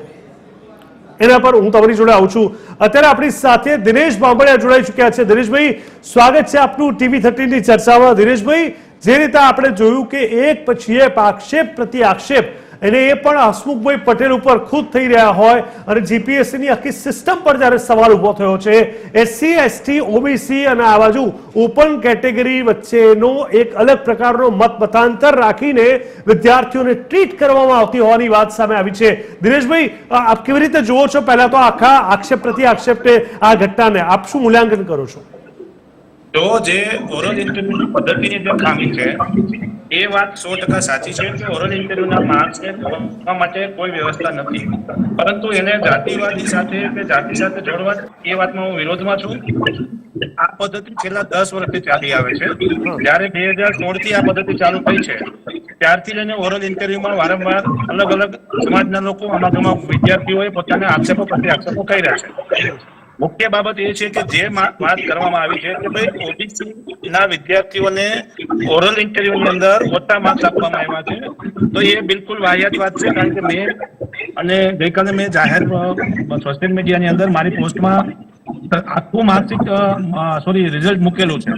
એના પર હું તમારી જોડે આવું છું. અત્યારે આપણી સાથે દિનેશ બાંભણિયા જોડાઈ ચૂક્યા છે. દિનેશભાઈ, સ્વાગત છે આપનું TV13 ની ચર્ચામાં. દિનેશભાઈ, જે રીતે આપણે જોયું કે એક પછી એક આક્ષેપ પ્રતિ આક્ષેપ અને એ પણ હસમુખભાઈ પટેલ ઉપર ખુદ થઈ રહ્યા હોય અને જીપીએસસીની આખી સિસ્ટમ પર જ્યારે સવાલ ઉભો થયો છે, SC ST OBC અને આ બાજુ ઓપન કેટેગરી વચ્ચેનો એક અલગ પ્રકારનો મત મતાંતર રાખીને વિદ્યાર્થીઓને ટ્રીટ કરવામાં આવતી હોવાની વાત સામે આવી છે. દિનેશભાઈ, આપ કેવી રીતે જુઓ છો પહેલા તો આખા આક્ષેપ પ્રતિ આક્ષેપને આ ઘટનાને આપ શું મૂલ્યાંકન કરો છો? તો જે ઓરલ ઇન્ટરવ્યુની પદ્ધતિની જે ખામી છે એ વાત 100% સાચી છે કે ઓરલ ઇન્ટરવ્યુના માર્ક્સને જોડવા માટે કોઈ વ્યવસ્થા નથી, પરંતુ એને જાતિવાદી સાથે કે જાતિ સાથે જોડવા એ વાતમાં હું વિરોધમાં છું. આ પદ્ધતિ છેલ્લા 10 વર્ષથી ચાલી આવે છે. જ્યારે 2016 થી આ પદ્ધતિ ચાલુ થઈ છે ત્યારથી લઈને ઓરલ ઇન્ટરવ્યુમાં વારંવાર અલગ અલગ સમાજના લોકો આમાં વિદ્યાર્થીઓએ પોતાના આક્ષેપો પ્રતિ આક્ષેપો કર્યા છે. મુખ્ય બાબત એ છે કે જે વાત કરવામાં આવી છે કે ભાઈ ઓબીસી ના વિદ્યાર્થીઓને ઓરલ ઇન્ટરવ્યુની અંદર ઓછા માર્ક્સ આપવામાં આવ્યા છે, તો એ બિલકુલ વાહિયાત વાત છે. કારણ કે ગઈકાલે મેં જાહેર સોશિયલ મીડિયાની અંદર મારી પોસ્ટમાં આખું રિઝલ્ટ મૂકેલું છે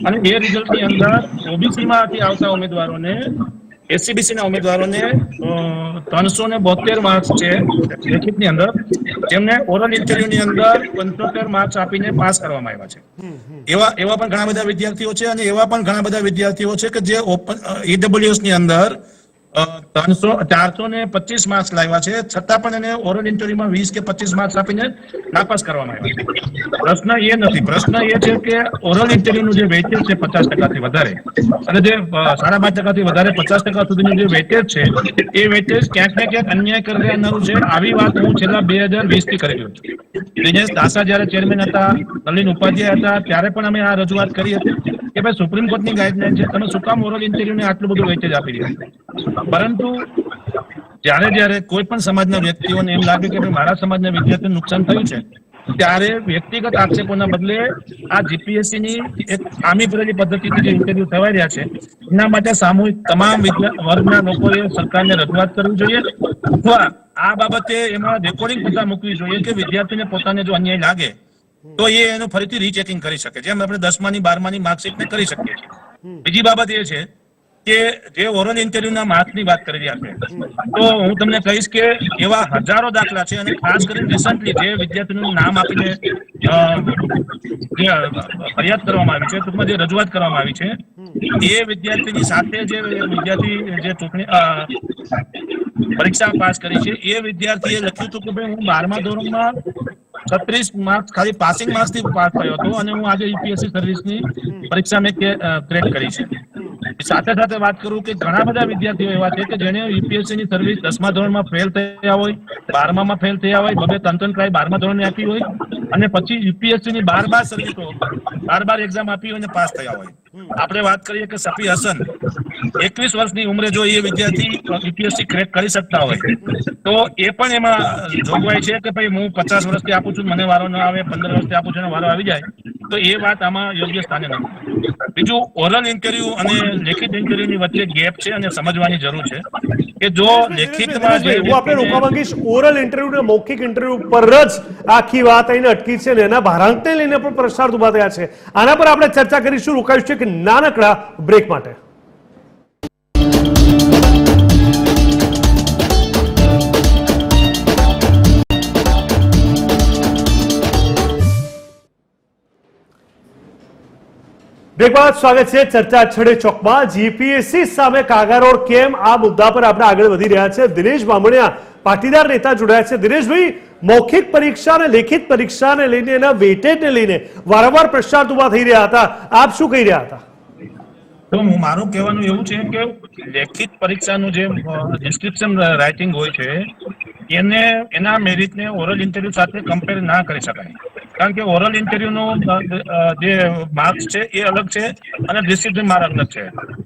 અને એ રિઝલ્ટની અંદર ઓબીસીમાંથી આવતા ઉમેદવારોને SCBC ના ઉમેદવારોને 372 માર્ક્સ છે લેખિતની અંદર, જેમને ઓરલ ઇન્ટરવ્યુની અંદર 75 માર્ક્સ આપીને પાસ કરવામાં આવ્યા છે. એવા પણ ઘણા બધા વિદ્યાર્થીઓ છે અને એવા પણ ઘણા બધા વિદ્યાર્થીઓ છે કે જે ઓપન EWS ની અંદર 425 માર્ક્સ લાવ્યા છે, છતાં પણ એને ઓરલ ઇન્ટરવ્યુમાં 20 કે 25 માર્ક્સ આપીને નાપાસ કરવામાં આવ્યા છે. પ્રશ્ન એ નથી, પ્રશ્ન એ છે કે ઓરલ ઇન્ટરવ્યુનું જે વેટેજ છે 50% થી વધારે અને જે 5.5% થી વધારે 50% સુધીનું જે વેટેજ છે એ વેટેજ ક્યાંક ને ક્યાંક અન્યાય કરનારું છે. આવી વાત હું છેલ્લા 2020 થી કરી રહ્યો છું. દિનેશ દાસા જયારે ચેરમેન હતા, નલિન ઉપાધ્યાય હતા, ત્યારે પણ અમે આ રજૂઆત કરી હતી કે ભાઈ સુપ્રીમ કોર્ટની ગાઈડલાઈન છે, તમે શું કામ ઓરલ ઇન્ટરવ્યુને આટલું બધું વેટેજ આપી રહ્યા છો? પરંતુ જ્યારે કોઈ પણ સમાજના વ્યક્તિઓને એમ લાગે કે મારા સમાજના વિદ્યાર્થીઓને નુકસાન થયું છે, ત્યારે વ્યક્તિગત આક્ષેપોના બદલે આ જીપીએસસી ની એક ખામી ભરેલી પદ્ધતિથી જે ઇન્ટરવ્યુ થવાઈ રહ્યા છે એના માટે સામૂહિક તમામ વર્ગના લોકોએ સરકારને રજૂઆત કરવી જોઈએ અથવા આ બાબતે એમાં રેકોર્ડિંગ થતા મૂકવી જોઈએ કે વિદ્યાર્થીને પોતાને જો અન્યાય લાગે તો એ એનું ફરીથી રીચેકિંગ કરી શકે, જેમ આપણે 10માની 12માની માર્કશીટને કરી શકીએ છીએ. બીજી બાબત એ છે કે જે ઓરલ ઇન્ટરવ્યુના માર્ક્સની વાત કરી રહ્યા છે, તો હું તમને કહીશ કે એવા હજારો દાખલા છે અને ખાસ કરીને રિસન્ટલી જે વિદ્યાર્થીનું નામ આપીને જે ફરિયાદ કરવામાં આવી છે, ટૂંકમાં જે રજૂઆત કરવામાં આવી છે, એ વિદ્યાર્થીની સાથે જે વિદ્યાર્થી જે પરીક્ષા પાસ કરી છે એ વિદ્યાર્થીએ લખ્યું હતું કે ભાઈ હું 12મા ધોરણમાં 36 માર્ક્સ ખાલી પાસિંગ માર્ક્સથી પાસ થયો હતો અને હું આજે યુપીએસસી સર્વિસની પરીક્ષા મેં ક્રેક કરી છે. સાથે સાથે વાત કરું કે ઘણા બધા વિદ્યાર્થીઓ એવા છે કે જેને યુપીએસસી ની સર્વિસ 10મા ધોરણમાં ફેલ થયા હોય, 12મામાં ફેલ થયા હોય, બબે 3 ટ્રાય 12મા ધોરણે આપી હોય અને પછી યુપીએસસી ની 12 સર્વિસો 12 એક્ઝામ આપી હોય અને પાસ થયા હોય. આપણે વાત કરીએ કે સફી હસન 21 વર્ષની ઉંમરે જો એ વિદ્યાર્થી યુપીએસસી ક્રેક કરી શકતા હોય તો એ પણ એમાં જોગવાઈ છે કે ભાઈ હું 50 વર્ષથી આપું છું, મને વારો ન આવે, 15 વર્ષથી આપું છું, વારો આવી જાય, તો એ વાત આમાં યોગ્ય સ્થાને નથી. બીજું, ઓરલ ઇન્ટરવ્યુ અને લેખિત ઇન્ટરવ્યુની વચ્ચે ગેપ છે અને સમજવાની જરૂર છે કે જો લેખિતમાં જે હું આપણે રોકવા માંગીશ, ઓરલ ઇન્ટરવ્યુ અને મૌખિક ઇન્ટરવ્યુ પર જ આખી વાત આઈને અટકી છે અને એના ભારાંકને લઈને પણ પ્રશ્નાર્થ ઉભા થયા છે. આના પર આપણે ચર્ચા કરીશું. રોકાઈશું કે નાનકડા બ્રેક માટે. બ્રેક બાદ સ્વાગત છે ચર્ચા છડે ચોકમાં. જીપીએસસી સામે કાગારોડ કેમ, આ મુદ્દા પર આપણે આગળ વધી રહ્યા છે. દિનેશ બાંભણિયા પાટીદાર નેતા જોડાયા છે. દિનેશભાઈ, મૌખિક પરીક્ષા અને લેખિત પરીક્ષાને લઈને એના વેટેજને લઈને વારંવાર પ્રશ્નાર્થ ઉભા થઈ રહ્યા હતા. આપ શું કહી રહ્યા હતા? તો મારું કહેવાનું એવું છે કે લેખિત પરીક્ષાનું જે ડિસ્ક્રિપ્શન રાઇટિંગ હોય છે એને એના મેરિટને ઓરલ ઇન્ટરવ્યુ સાથે કમ્પેર ના કરી શકાય. કારણ કે ઓરલ ઇન્ટરવ્યુનો જે માર્ક્સ છે એ અલગ છે અને ડિસ્ક્રિપ્શન માર્ક અલગ છે.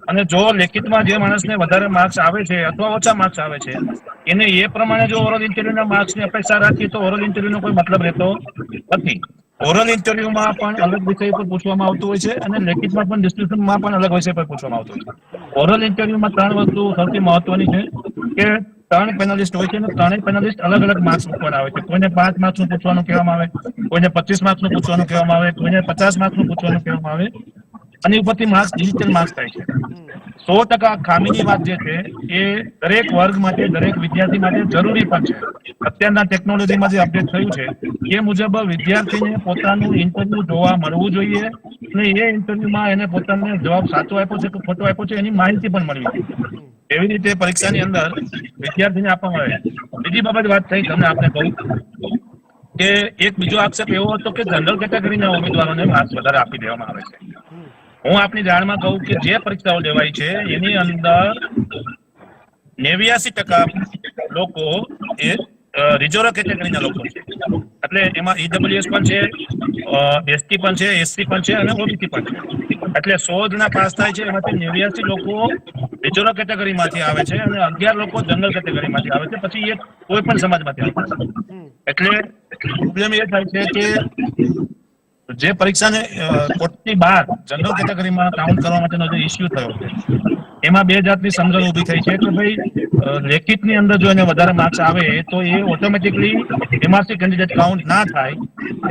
અને જો લેખિતમાં જે માણસને વધારે માર્ક્સ આવે છે અથવા ઓછા માર્ક્સ આવે છે એને એ પ્રમાણે જો ઓરલ ઇન્ટરવ્યુના માર્ક્સની અપેક્ષા રાખીએ તો ઓરલ ઇન્ટરવ્યુનો કોઈ મતલબ રહેતો નથી. ઓરલ ઇન્ટરવ્યુમાં પણ અલગ વિષય પર પૂછવામાં આવતું હોય છે અને લેખિતમાં પણ ડિસ્ક્રિપ્શનમાં પણ અલગ વિષય પર પૂછવામાં આવતું હોય છે. ઓરલ ઇન્ટરવ્યુમાં 3 વસ્તુ સૌથી મહત્વની છે કે 3 પેનલિસ્ટ હોય છે અને 3 પેનલિસ્ટ અલગ અલગ માર્ક્સ મૂકવાના આવે છે. કોઈને 5 માર્ક્સનું પૂછવાનું કહેવામાં આવે, કોઈને 25 માર્ક્સનું પૂછવાનું કહેવામાં આવે, કોઈને 50 માર્ક્સનું પૂછવાનું કહેવામાં આવે અને ઉપરથી માર્ક્સ ડિજિટલ માર્ક્સ થાય છે. 100% ખામીની વાત જે છે એ દરેક વર્ગ માટે, દરેક વિદ્યાર્થી માટે જરૂરી પણ છે. અત્યારના ટેકનોલોજીમાં જે અપડેટ થયું છે એ મુજબ વિદ્યાર્થીને પોતાનું ઇન્ટરવ્યુ જોવા મળવું જોઈએ અને એ ઇન્ટરવ્યુમાં એને પોતાને જવાબ સાચો આપ્યો છે કે ખોટો આપ્યો છે એની માહિતી પણ મળવી જોઈએ. એવી રીતે પરીક્ષાની અંદર વિદ્યાર્થીને આપવામાં આવે. બીજી બાબત વાત થઈ તમને આપને કહું કે એક બીજો આક્ષેપ એવો હતો કે જનરલ કેટેગરીના ઉમેદવારોને માર્ક્સ વધારે આપી દેવામાં આવે છે. હું આપની જાણમાં કહું કે જે પરીક્ષાઓ લેવાય છે એની અંદર 89% લોકો એ રિઝર્વ કેટેગરીના લોકો છે. એટલે એમાં ઈડબ્લ્યુએસ પણ છે, એસટી પણ છે, એસસી પણ છે અને ઓબીસી પણ છે. એટલે 100 જણા પાસ થાય છે એમાંથી 89 લોકો રિઝર્વ કેટેગરીમાંથી આવે છે અને 11 લોકો જનરલ કેટેગરીમાંથી આવે છે. પછી એ કોઈ પણ સમાજમાંથી આવે છે. એટલે પ્રોબ્લેમ એ થાય છે કે જે પરીક્ષાને કોર્ટની બહાર જનરલ કેટેગરીમાં કાઉન્ટ કરવા માટેનો જે ઇસ્યુ થયો છે એમાં 2 જાતની સમજણ ઊભી થઈ છે કે ભાઈ લેખિતની અંદર જો એને વધારે માર્ક્સ આવે તો એ ઓટોમેટિકલી એમઆરસી કેન્ડિડેટ કાઉન્ટ ના થાય,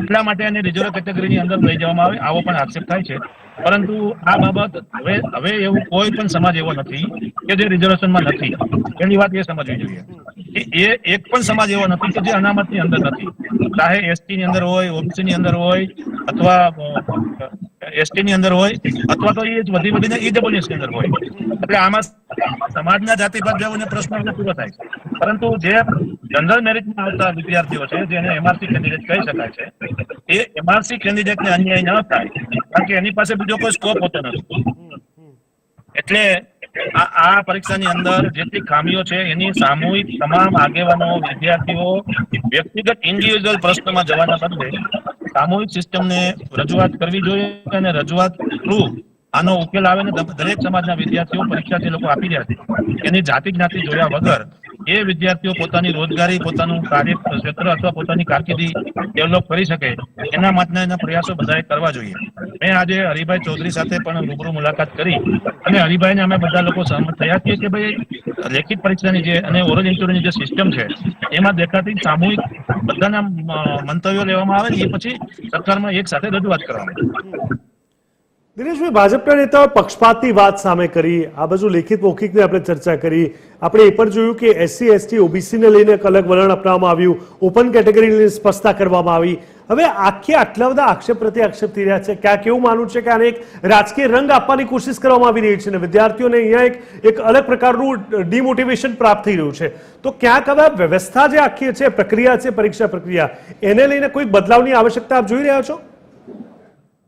એટલા માટે એને રિઝર્વ કેટેગરીની અંદર લઈ જવામાં આવે, આવો પણ આક્ષેપ થાય છે. પરંતુ આ બાબત હવે એવું કોઈ પણ સમાજ એવો નથી કે જે રિઝર્વેશનમાં નથી. એની વાત એ સમજવી જોઈએ કે એ એક પણ સમાજ એવો નથી કે જે અનામતની અંદર નથી. ચાહે એસટી ની અંદર હોય, ઓબીસી ની અંદર હોય અથવા એસટી ની અંદર હોય અથવા તો એ વધીને ઈડબ્લ્યુએસ ની અંદર હોય. એટલે આમાં સમાજના જાતિભાત જેવો પ્રશ્ન પૂરો થાય છે. પરંતુ જે જનરલ મેરિટમાં આવતા વિદ્યાર્થીઓ છે જેને એમઆરસી કેન્ડિડેટ કહી શકાય છે એ એમઆરસી કેન્ડિડેટને અન્યાય ન થાય કારણ કે એની પાસે બીજો કોઈ સ્કોપ હોતો નથી. એટલે આ પરીક્ષાની અંદર જેટલી ખામીઓ છે એની સામૂહિક તમામ આગેવાનો, વિદ્યાર્થીઓ વ્યક્તિગત ઇન્ડિવિજ્યુઅલ પ્રશ્નમાં જવાના બદલે સામૂહિક સિસ્ટમને રજૂઆત કરવી જોઈએ અને રજૂઆત થ્રુ આનો ઉકેલ આવે ને દરેક સમાજના વિદ્યાર્થીઓ પરીક્ષા જે લોકો આપી રહ્યા છે એની જાતિ જ્ઞાતિ જોયા વગર એ વિદ્યાર્થીઓ પોતાની રોજગારી, પોતાનું કાર્ય ક્ષેત્ર અથવા પોતાની કારકિર્દી ડેવલપ કરી શકે એના માટેના પ્રયાસો બધાએ કરવા જોઈએ. મેં આજે હરિભાઈ ચૌધરી સાથે પણ રૂબરૂ મુલાકાત કરી અને હરિભાઈને અમે બધા લોકો સહમત થયા છીએ કે ભાઈ લેખિત પરીક્ષાની જે અને ઓરલ ઇન્ટરવ્યુની જે સિસ્ટમ છે એમાં દેખાતી સામૂહિક બધાના મંતવ્યો લેવામાં આવે ને એ પછી સરકારમાં એક સાથે રજૂઆત કરવામાં આવે. દિનેશભાઈ, ભાજપના નેતાઓ પક્ષપાતની વાત સામે કરી, આ બાજુ લેખિત મૌખિકની આપણે ચર્ચા કરી, આપણે એ પણ જોયું કે એસસી, એસટી, ઓબીસીને લઈને એક અલગ વલણ અપનાવવામાં આવ્યું, ઓપન કેટેગરીને લઈને સ્પષ્ટતા કરવામાં આવી. હવે આટલા બધા આક્ષેપ પ્રત્યે આક્ષેપ થઈ રહ્યા છે. ક્યાંક એવું માનવું છે કે આને એક રાજકીય રંગ આપવાની કોશિશ કરવામાં આવી રહી છે અને વિદ્યાર્થીઓને અહીંયા એક અલગ પ્રકારનું ડિમોટિવેશન પ્રાપ્ત થઈ રહ્યું છે. તો ક્યાંક હવે વ્યવસ્થા જે આખી છે, પ્રક્રિયા છે, પરીક્ષા પ્રક્રિયા, એને લઈને કોઈ બદલાવની આવશ્યકતા આપ જોઈ રહ્યા છો?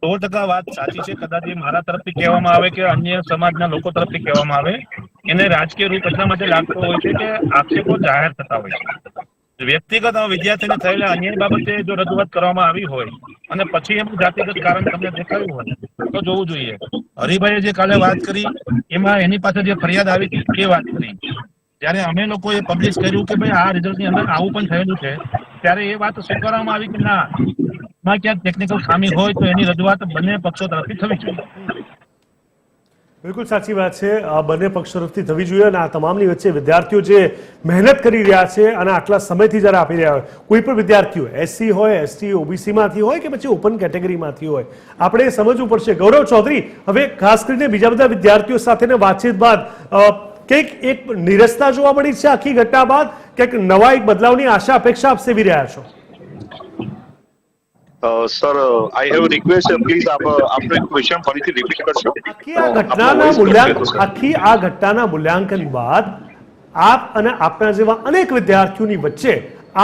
100% વાત સાચી છે. કદાચ એ મારા તરફથી કહેવામાં આવે કે અન્ય સમાજના લોકો તરફથી કહેવામાં આવે એને રાજકીય રૂપ એટલા માટે લાગતો હોય છે કે આક્ષેપો જાહેર થતા હોય છે. વ્યક્તિગત વિદ્યાર્થીને થયેલા અન્યાય બાબતે જો રજૂઆત કરવામાં આવી હોય અને પછી એનું જાતિગત કારણ તમને દેખાયું હોય તો જોવું જોઈએ. હરિભાઈએ જે કાલે વાત કરી એમાં એની પાસે જે ફરિયાદ આવી હતી એ વાત કરી. જ્યારે અમે લોકોએ પબ્લિશ કર્યું કે ભાઈ આ રિઝલ્ટની અંદર આવું પણ થયેલું છે ત્યારે એ વાત સ્વીકારવામાં આવી કે ના, માં ક્યાંક ટેકનિકલ ખામી હોય તો એની રજૂઆત બંને પક્ષો તરફથી થવી જોઈએ. બિલકુલ સાચી વાત છે. બંને પક્ષ તરફથી થવી જોઈએ અને આ તમામની વચ્ચે વિદ્યાર્થીઓ જે મહેનત કરી રહ્યા છે અને આટલા સમયથી જ્યારે આપી રહ્યા હોય, કોઈ પણ વિદ્યાર્થીઓ એસસી હોય, એસટી, ઓબીસીમાંથી હોય કે પછી ઓપન કેટેગરીમાંથી હોય, આપણે સમજવું પડશે. ગૌરવ ચૌધરી, હવે ખાસ કરીને બીજા બધા વિદ્યાર્થીઓ સાથેની વાતચીત બાદ કંઈક એક નિરસતા જોવા મળી છે આખી ઘટના બાદ? કંઈક નવા એક બદલાવની આશા અપેક્ષા આપ સેવી રહ્યા છો? Sir, I have request, please આપનો ક્વેશ્ચન ફરીથી રિપીટ કરશો. આખી આ ઘટનાના મૂલ્યાંકન બાદ આપ અને આપના જેવા અનેક વિદ્યાર્થીઓની વચ્ચે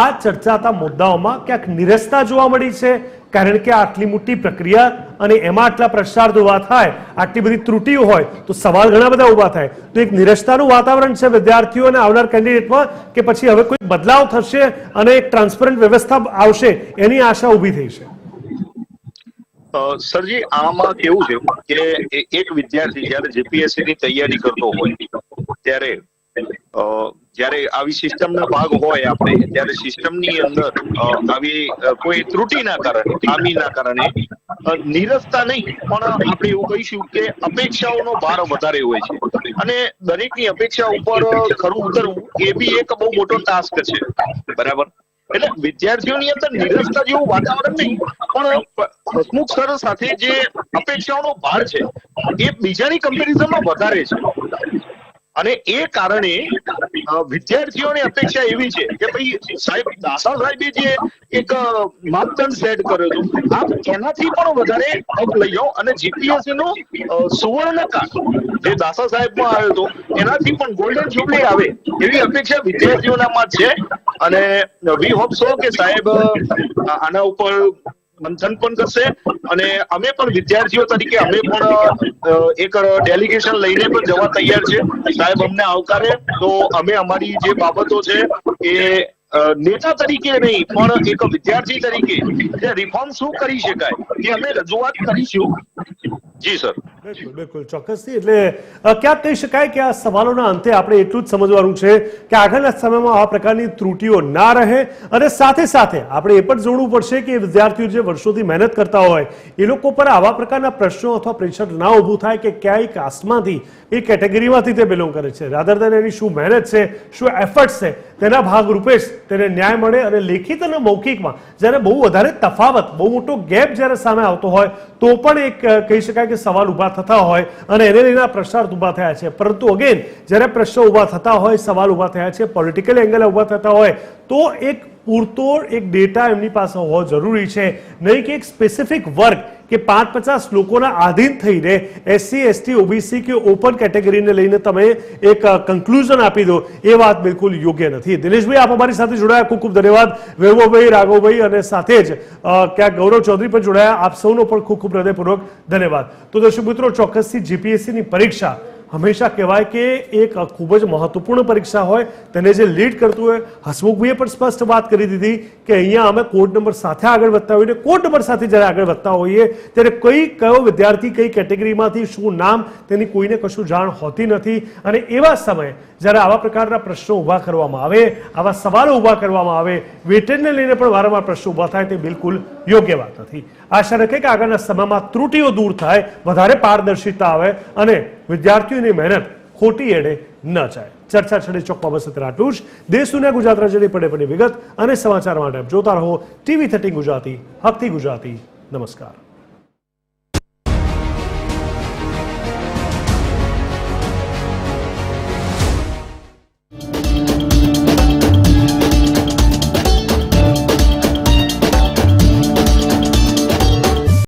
આ ચર્ચાતા મુદ્દાઓમાં ક્યાંક નિરસતા જોવા મળી છે? કારણ કે આટલી મોટી પ્રક્રિયા અને એમાં આટલા પ્રસાર ઉભા થાય, આટલી બધી ત્રુટીઓ હોય તો સવાલ ઘણા બધા ઉભા થાય. તો એક નિરસતાનું વાતાવરણ છે વિદ્યાર્થીઓ અને આવનાર કેન્ડિડેટમાં કે પછી હવે કોઈ બદલાવ થશે અને એક ટ્રાન્સપરન્ટ વ્યવસ્થા આવશે એની આશા ઉભી થઈ છે? સરજી, આમાં કેવું છે કે એક વિદ્યાર્થી જયારે જીપીએસસી ની તૈયારી કરતો હોય ત્યારે જ્યારે આવી સિસ્ટમના ભાગ હોય આપણે, ત્યારે સિસ્ટમની અંદર આવી કોઈ ત્રુટિના કારણે, ખામીના કારણે નીરસતા નહીં પણ આપણે એવું કહીશું કે અપેક્ષાઓનો ભાર વધારે હોય છે અને દરેકની અપેક્ષા ઉપર ખરું ઉતરવું એ બી એક બહુ મોટો ટાસ્ક છે, બરાબર. એટલે વિદ્યાર્થીઓની અંદર નિરસતા જેવું વાતાવરણ નહીં, પણ હસમુખ સર સાથે જે અપેક્ષાઓનો ભાર છે એ બીજાની કમ્પેરિઝનમાં વધારે છે અને એ કારણે વિદ્યાર્થીઓની અપેક્ષા એવી છે કે ભાઈ સાહેબ દાસા સાહેબે જે એક માપદંડ સેટ કર્યો હતો, આપ એનાથી પણ વધારે અપ લઈ જાઓ અને જીપીએસસી નો સુવર્ણકાળ જે દાસા સાહેબમાં આવ્યો હતો એનાથી પણ ગોલ્ડન જ્યુબલી આવે એવી અપેક્ષા વિદ્યાર્થીઓનામાં છે અને વી હોપ સો કે સાહેબ આના ઉપર મંથન પણ કરશે અને અમે પણ વિદ્યાર્થીઓ તરીકે અમે પણ એક ડેલિગેશન લઈને પણ જવા તૈયાર છે. સાહેબ અમને આવકારે તો અમે અમારી જે બાબતો છે એ નેતા તરીકે નહીં પણ એક વિદ્યાર્થી તરીકે રિફોર્મ શું કરી શકાય એ અમે રજૂઆત કરીશું. જી સર. બિલકુલ બિલકુલ ચોક્કસથી. એટલે ક્યાંક કહી શકાય કે આ સવાલોના અંતે આપણે એટલું જ સમજવાનું છે કે આગળના સમયમાં આ પ્રકારની ત્રુટિઓ ના રહે અને સાથે સાથે આપણે એ પણ જોડવું પડશે કે વિદ્યાર્થીઓ જે વર્ષોથી મહેનત કરતા હોય એ લોકો પર આવા પ્રકારના પ્રશ્નો અથવા પ્રેશર ના ઊભું થાય કે ક્યાંય કાસ્ટમાંથી એ કેટેગરીમાંથી તે બિલોંગ કરે છે, રાધર દેન એની શું મહેનત છે, શું એફર્ટ્સ છે, તેના ભાગરૂપે જ તેને ન્યાય મળે અને લેખિત અને મૌખિકમાં જ્યારે બહુ વધારે તફાવત, બહુ મોટો ગેપ જ્યારે સામે આવતો હોય તો પણ એક કહી શકાય કે સવાલ ઉભા થતા હોય અને એને લઈને પ્રશ્નાર્થ ઉભા થયા છે. પરંતુ અગેન જ્યારે પ્રશ્નો ઉભા થતા હોય, સવાલ ઉભા થયા છે, પોલિટિકલ એંગલ ઉભા થતા હોય તો એક પૂરતો એક ડેટા એમની પાસે હોવો જરૂરી છે, નહીં કે એક સ્પેસિફિક વર્ગ કે 5-50 લોકોના આધીન થઈને એસસી, એસટી, ઓબીસી કે ઓપન કેટેગરીને લઈને તમે એક કન્ક્લુઝન આપી દો એ વાત બિલકુલ યોગ્ય નથી. દિનેશભાઈ, આપ અમારી સાથે જોડાયા, ખૂબ ખૂબ ધન્યવાદ. વૈભવભાઈ, રાઘવભાઈ અને સાથે જ ક્યાંક ગૌરવ ચૌધરી પણ જોડાયા, આપ સૌનો પણ ખૂબ ખૂબ હૃદયપૂર્વક ધન્યવાદ. તો દર્શક મિત્રો, ચોક્કસથી જીપીએસસીની પરીક્ષા હંમેશા કહેવાય કે એક ખૂબ જ મહત્વપૂર્ણ પરીક્ષા હોય, તેને જે લીડ કરતું હોય, હસમુખભાઈએ પણ સ્પષ્ટ વાત કરી દીધી કે અહીંયા અમે કોડ નંબર સાથે આગળ વધતા હોઈએ, કોડ નંબર સાથે જ્યારે આગળ વધતા હોઈએ ત્યારે કયો વિદ્યાર્થી કઈ કેટેગરીમાંથી શું નામ તેની કોઈને કશું જાણ હોતી નથી અને એવા સમયે જ્યારે આવા પ્રકારના પ્રશ્નો ઊભા કરવામાં આવે, આવા સવાલો ઊભા કરવામાં આવે, વેટેજને લઈને પણ વારંવાર પ્રશ્નો ઊભા થાય તે બિલકુલ યોગ્ય વાત નથી. આશા રાખે કે આગળના સમયમાં ત્રુટિઓ દૂર થાય, વધારે પારદર્શિતા આવે અને વિદ્યાર્થીઓની મહેનત ખોટી એડે ન જાય. ચર્ચા છડે ચોકમાં બસ અત્યારે આટલું જ. દેશ દુનિયા ગુજરાત રાજ્યની પડે વિગત અને સમાચાર માટે જોતા રહો TV13 ગુજરાતી, હકથી ગુજરાતી. નમસ્કાર.